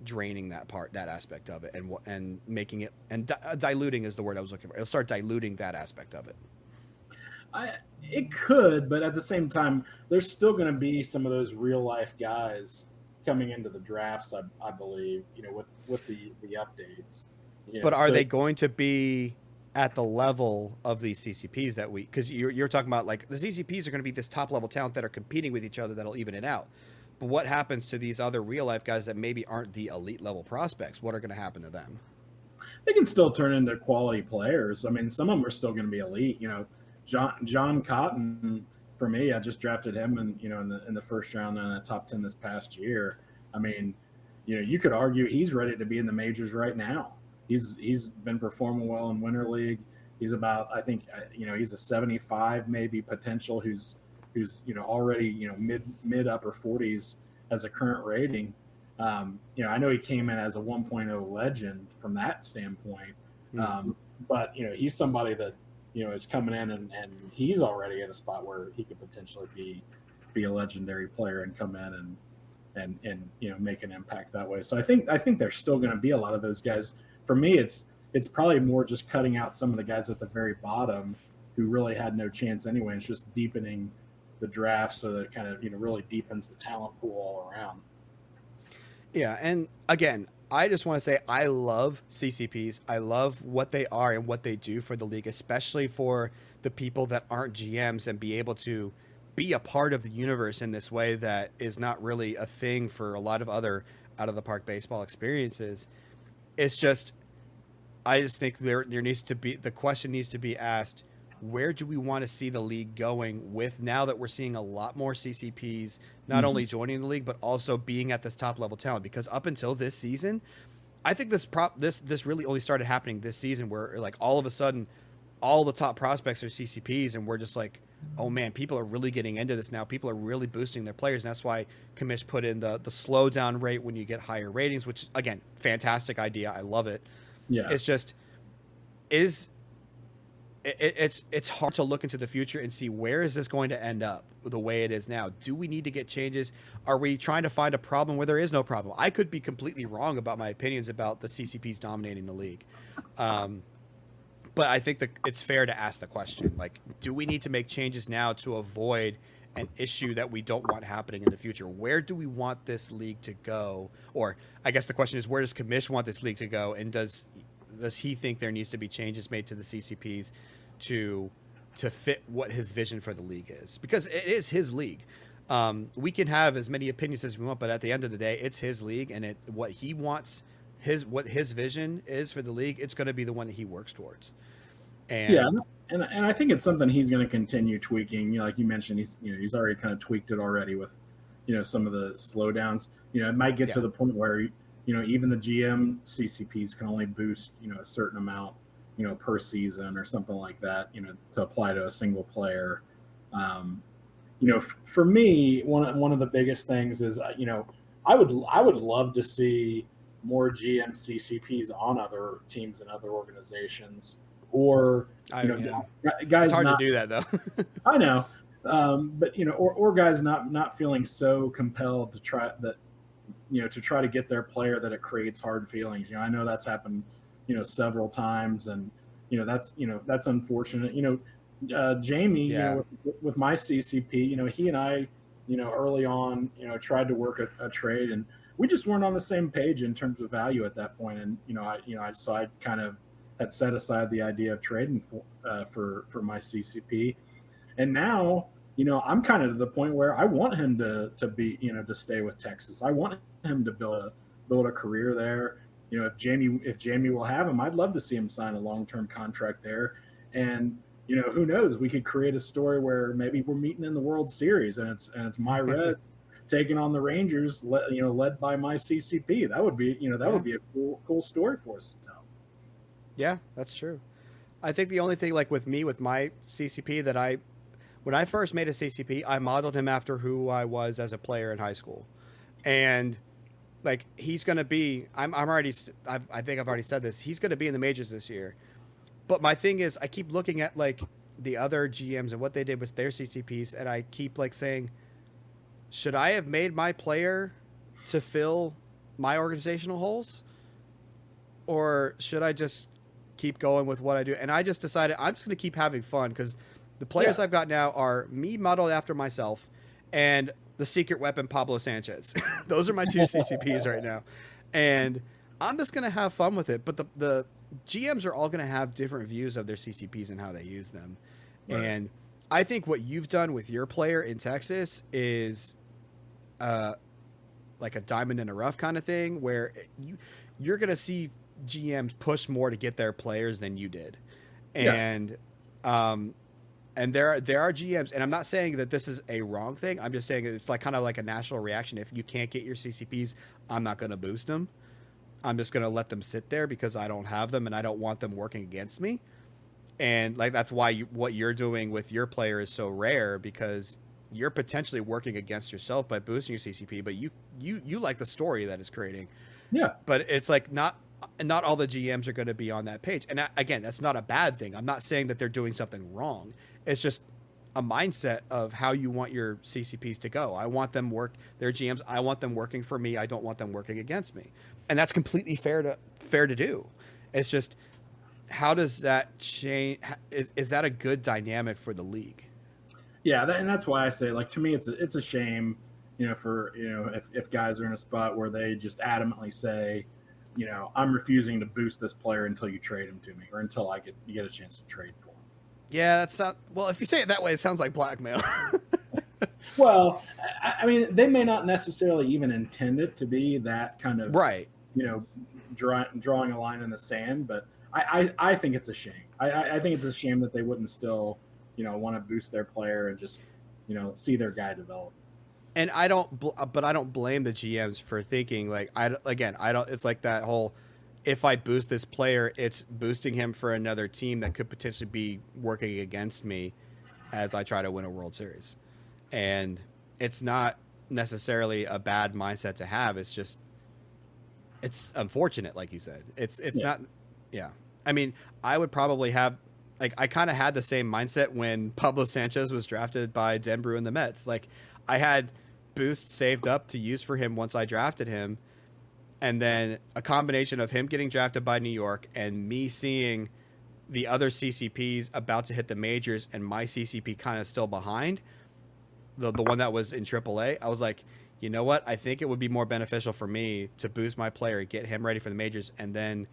draining that aspect of it, and making it, and diluting is the word I was looking for. It'll start diluting that aspect of it. It could, but at the same time, there's still going to be some of those real life guys coming into the drafts, I believe, with the updates. But are they going to be at the level of these CCPs that because you're talking about, like, the CCPs are going to be this top level talent that are competing with each other that'll even it out. But what happens to these other real life guys that maybe aren't the elite level prospects? What are going to happen to them? They can still turn into quality players. I mean, some of them are still going to be elite. John Cotton, for me, I just drafted him in the first round in the top 10 this past year. I mean, you could argue he's ready to be in the majors right now. He's been performing well in Winter League. He's about, I think, he's a 75 maybe potential who's already mid upper 40s as a current rating. I know he came in as a 1.0 legend from that standpoint, but he's somebody that is coming in and he's already at a spot where he could potentially be a legendary player and come in and make an impact that way. So I think there's still going to be a lot of those guys. For me, it's probably more just cutting out some of the guys at the very bottom who really had no chance anyway. It's just deepening the draft so that it kind of really deepens the talent pool all around. Yeah, and again, I just want to say I love CCPs. I love what they are and what they do for the league, especially for the people that aren't GMs, and be able to be a part of the universe in this way that is not really a thing for a lot of other out of the park baseball experiences. It's just, I just think there needs to be, the question needs to be asked, where do we want to see the league going with, now that we're seeing a lot more CCPs not only joining the league but also being at this top level talent? Because up until this season, I think this really only started happening this season, where like all of a sudden all the top prospects are CCPs, and we're just like, oh man, people are really getting into this now. People are really boosting their players, and that's why Commish put in the slow down rate when you get higher ratings, which, again, fantastic idea. I love it. Yeah, it's just it's hard to look into the future and see where is this going to end up the way it is now. Do we need to get changes? Are we trying to find a problem where there is no problem? I could be completely wrong about my opinions about the CCPs dominating the league. But I think that it's fair to ask the question, like, do we need to make changes now to avoid an issue that we don't want happening in the future? Where do we want this league to go? Or I guess the question is, where does Commish want this league to go? And does he think there needs to be changes made to the CCPs to fit what his vision for the league is? Because it is his league. We can have as many opinions as we want, but at the end of the day, it's his league, and what he wants what his vision is for the league, it's going to be the one that he works towards. Yeah, And and I think it's something he's going to continue tweaking. Like you mentioned, he's already kind of tweaked it already with some of the slowdowns. It might get to the point where even the GM CCPs can only boost a certain amount per season or something like that to apply to a single player. For me, one of the biggest things is I would love to see more GM CCPs on other teams and other organizations, or guys. It's hard to do that though. I know, but or guys not feeling so compelled to try that, to try to get their player that it creates hard feelings. I know that's happened, several times, and that's unfortunate. Jamie, with my CCP, he and I, early on, tried to work a trade, and we just weren't on the same page in terms of value at that point. And so I kind of had set aside the idea of trading for my CCP, and now I'm kind of to the point where I want him to be to stay with Texas. I want him to build a career there. If Jamie will have him, I'd love to see him sign a long-term contract there, and who knows? We could create a story where maybe we're meeting in the World Series, and it's my Reds taking on the Rangers, led by my CCP. That would be would be a cool story for us to tell. Yeah, that's true. I think the only thing, like with me, with my CCP, that when I first made a CCP, I modeled him after who I was as a player in high school, and like he's going to be. I think I've already said this. He's going to be in the majors this year. But my thing is, I keep looking at like the other GMs and what they did with their CCPs, and I keep like saying, should I have made my player to fill my organizational holes, or should I just keep going with what I do? And I just decided I'm just going to keep having fun, because the players I've got now are me modeled after myself and the secret weapon Pablo Sanchez. Those are my two CCPs right now, and I'm just going to have fun with it. But the GMs are all going to have different views of their CCPs and how they use them. Right. And I think what you've done with your player in Texas is like a diamond in a rough kind of thing, where you're going to see GMs push more to get their players than you did. And and there are GMs, and I'm not saying that this is a wrong thing. I'm just saying it's like kind of like a national reaction. If you can't get your CCPs, I'm not going to boost them. I'm just going to let them sit there because I don't have them and I don't want them working against me. And like, that's why what you're doing with your player is so rare, because you're potentially working against yourself by boosting your CCP, but you like the story that it's creating. Yeah. But it's like not all the GMs are going to be on that page. And again, that's not a bad thing. I'm not saying that they're doing something wrong. It's just a mindset of how you want your CCPs to go. I want them their GMs. I want them working for me. I don't want them working against me. And that's completely fair to do. It's just, how does that change? Is that a good dynamic for the league? Yeah. And that's why I say, like, to me, it's a shame, for, if guys are in a spot where they just adamantly say, I'm refusing to boost this player until you trade him to me, or until you get a chance to trade for him. Yeah, that's not, well, if you say it that way, it sounds like blackmail. Well, I mean, they may not necessarily even intend it to be that kind of, right. Drawing a line in the sand, but I think it's a shame. I think it's a shame that they wouldn't still, want to boost their player and just, see their guy develop. And I don't blame the GMs for thinking like, it's like that whole, if I boost this player, it's boosting him for another team that could potentially be working against me as I try to win a World Series. And it's not necessarily a bad mindset to have. It's just, it's unfortunate. Like you said, it's not. Yeah. I mean, I would probably have, like, I kind of had the same mindset when Pablo Sanchez was drafted by Denver and the Mets. Like, I had boosts saved up to use for him once I drafted him. And then a combination of him getting drafted by New York and me seeing the other CCPs about to hit the majors and my CCP kind of still behind, the one that was in AAA, I was like, you know what? I think it would be more beneficial for me to boost my player, get him ready for the majors, and then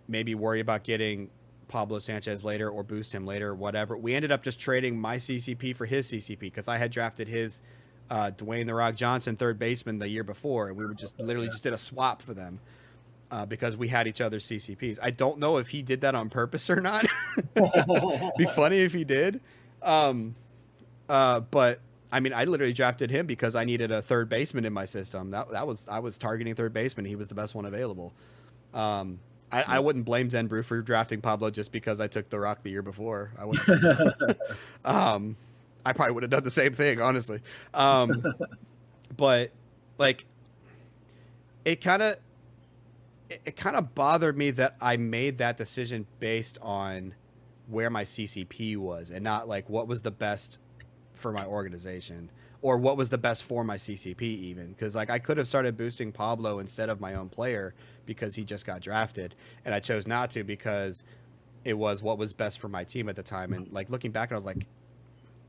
maybe worry about getting Pablo Sanchez later or boost him later or whatever. We ended up just trading my CCP for his CCP because I had drafted his Dwayne "The Rock" Johnson, third baseman, the year before, and we were just literally just did a swap for them. because we had each other's CCPs. I don't know if he did that on purpose or not. Be funny if he did. But I mean, I literally drafted him because I needed a third baseman in my system. I was targeting third baseman. He was the best one available. I wouldn't blame Zen Brew for drafting Pablo just because I took the Rock the year before. I wouldn't. I probably would have done the same thing, honestly. But like, it kind of bothered me that I made that decision based on where my CCP was and not like what was the best for my organization or what was the best for my CCP even. Because like I could have started boosting Pablo instead of my own player because he just got drafted, and I chose not to because it was what was best for my team at the time. And like looking back, I was like,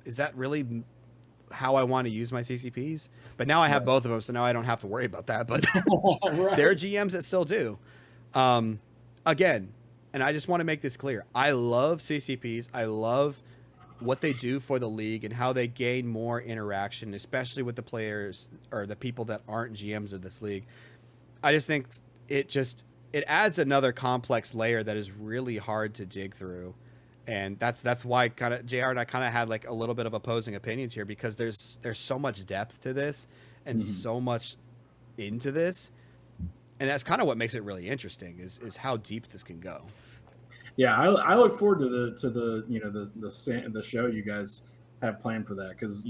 is that really how I want to use my CCPs? But now I have both of them, so now I don't have to worry about that. But Right. there are GMs that still do. Again, and I just want to make this clear. I love CCPs. I love what they do for the league and how they gain more interaction, especially with the players or the people that aren't GMs of this league. I just think it adds another complex layer that is really hard to dig through. And that's why kind of JR and I kind of had like a little bit of opposing opinions here, because there's so much depth to this and so much into this. And that's kind of what makes it really interesting is how deep this can go. Yeah, I look forward to the show you guys have planned for that, because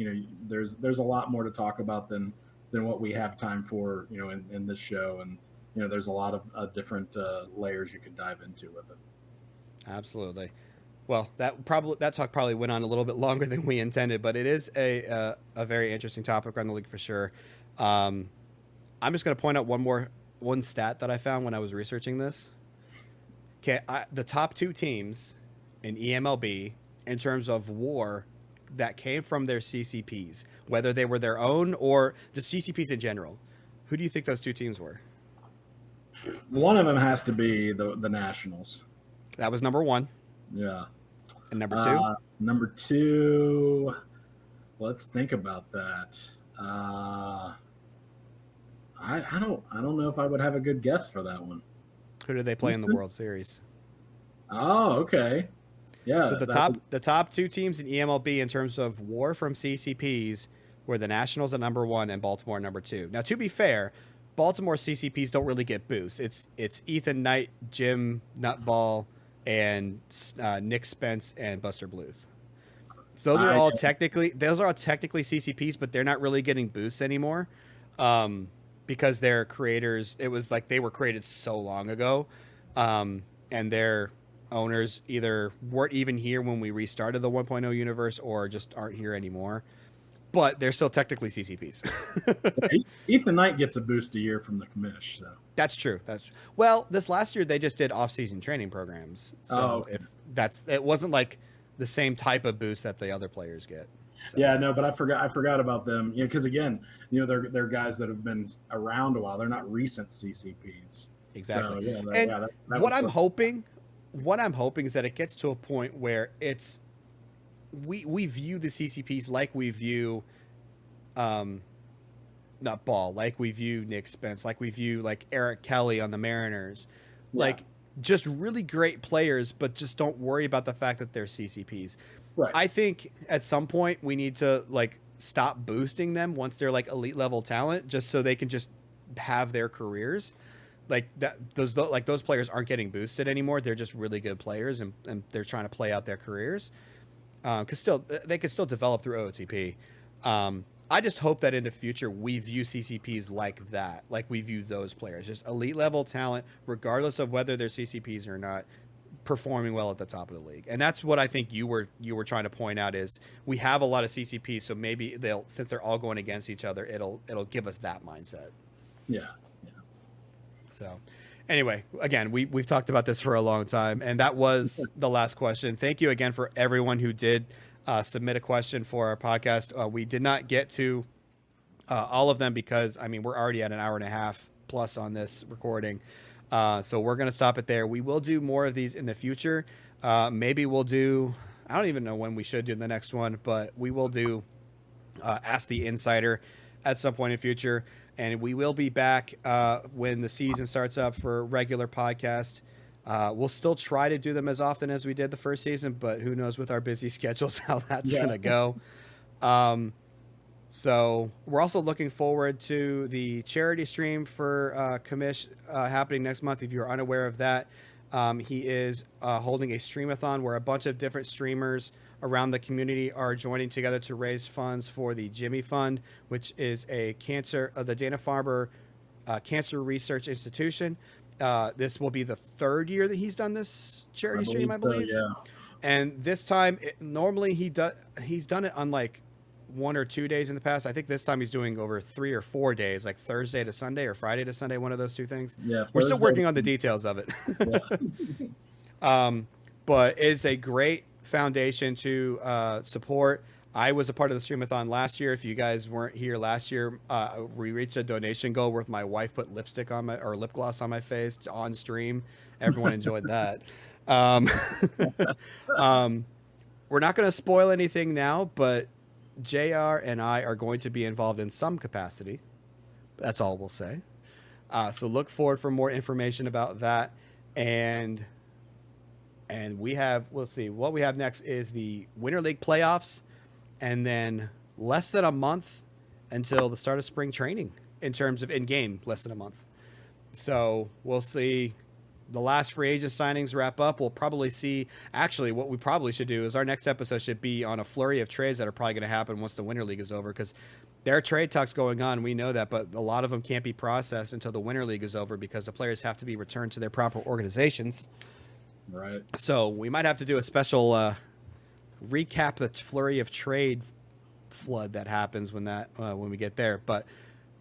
there's a lot more to talk about than what we have time for in this show, and there's a lot of different layers you could dive into with it. Absolutely. Well, that talk probably went on a little bit longer than we intended, but it is a very interesting topic around the league for sure. I'm just going to point out one stat that I found when I was researching this. Okay, the top two teams in eMLB in terms of WAR that came from their CCPs, whether they were their own or just CCPs in general. Who do you think those two teams were? One of them has to be the Nationals. That was number one. Yeah. And number two? Number two, let's think about that. I don't know if I would have a good guess for that one. Who did they play in the World Series? Oh, okay. Yeah. So the top two teams in eMLB in terms of WAR from CCPs were the Nationals at number one and Baltimore at number two. Now, to be fair, Baltimore CCPs don't really get boosts. It's Ethan Knight, Jim Nutball, and Nick Spence and Buster Bluth. So those are all technically CCPs, but they're not really getting boosts anymore. Because their creators, it was like they were created so long ago, and their owners either weren't even here when we restarted the 1.0 universe or just aren't here anymore. But they're still technically CCPs. Ethan Knight gets a boost a year from the commish. So That's true. Well, this last year they just did off-season training programs, so okay. it wasn't like the same type of boost that the other players get. So. Yeah, no, but I forgot about them. Because again, they're guys that have been around a while. They're not recent CCPs. Exactly. So, what I'm hoping is that it gets to a point where it's we view the CCPs like we view, not Ball, like we view Nick Spence, like we view like Eric Kelly on the Mariners, like just really great players, but just don't worry about the fact that they're CCPs. Right. I think at some point we need to like stop boosting them once they're like elite level talent, just so they can just have their careers. Like that, those players aren't getting boosted anymore. They're just really good players, and they're trying to play out their careers. Because they could still develop through OOTP. I just hope that in the future we view CCPs like that, like we view those players, just elite level talent, regardless of whether they're CCPs or not, performing well at the top of the league. And that's what I think you were trying to point out is we have a lot of CCPs, so maybe since they're all going against each other, it'll give us that mindset. Yeah. So anyway, again, we've talked about this for a long time, and that was the last question. Thank you again for everyone who did submit a question for our podcast. We did not get to all of them because, I mean, we're already at an hour and a half plus on this recording. So we're going to stop it there. We will do more of these in the future. Maybe we'll do, I don't even know when we should do the next one, but we will do Ask the Insider at some point in the future. And we will be back when the season starts up for regular podcast. We'll still try to do them as often as we did the first season, but who knows with our busy schedules how that's going to go. So we're also looking forward to the charity stream for Kamish happening next month. If you're unaware of that, he is holding a streamathon where a bunch of different streamers around the community are joining together to raise funds for the Jimmy Fund, which is the Dana-Farber Cancer Research Institution. This will be the third year that he's done this charity stream, I believe. So, yeah. And this time, normally he's done it on like 1 or 2 days in the past. I think this time he's doing over 3 or 4 days, like Thursday to Sunday or Friday to Sunday, one of those two things. Yeah, we're still working on the details of it. But it's a great foundation to support. I was a part of the streamathon last year. If you guys weren't here last year, we reached a donation goal where my wife put lip gloss on my face on stream. Everyone enjoyed that. We're not going to spoil anything now, but JR and I are going to be involved in some capacity. That's all we'll say. So look forward for more information about that. And we'll see what we have next is the Winter League playoffs, and then less than a month until the start of spring training in terms of in-game, less than a month. So we'll see the last free agent signings wrap up. We'll probably see, actually what we probably should do is our next episode should be on a flurry of trades that are probably going to happen once the Winter League is over, because there are trade talks going on. We know that, but a lot of them can't be processed until the Winter League is over because the players have to be returned to their proper organizations. Right. So we might have to do a special recap the flurry of trade flood that happens when we get there. But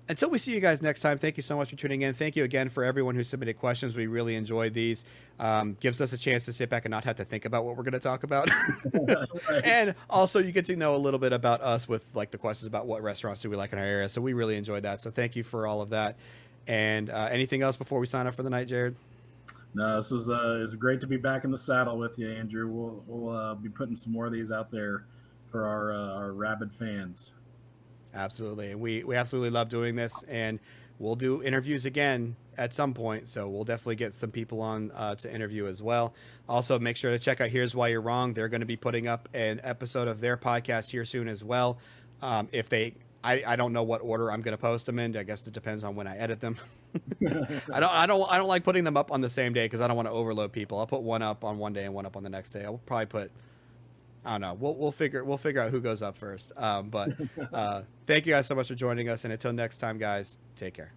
until we see you guys next time, thank you so much for tuning in. Thank you again for everyone who submitted questions. We really enjoyed these. Gives us a chance to sit back and not have to think about what we're going to talk about. Right. And also you get to know a little bit about us with like the questions about what restaurants do we like in our area. So we really enjoyed that. So thank you for all of that. And anything else before we sign up for the night, Jared? No, this was it was great to be back in the saddle with you, Andrew. We'll be putting some more of these out there for our rabid fans. Absolutely. We absolutely love doing this, and we'll do interviews again at some point. So we'll definitely get some people on to interview as well. Also, make sure to check out Here's Why You're Wrong. They're going to be putting up an episode of their podcast here soon as well. I don't know what order I'm going to post them in. I guess it depends on when I edit them. I don't like putting them up on the same day because I don't want to overload people. I'll put one up on one day and one up on the next day. I'll probably put, I don't know. We'll figure out who goes up first. But thank you guys so much for joining us, and until next time, guys, take care.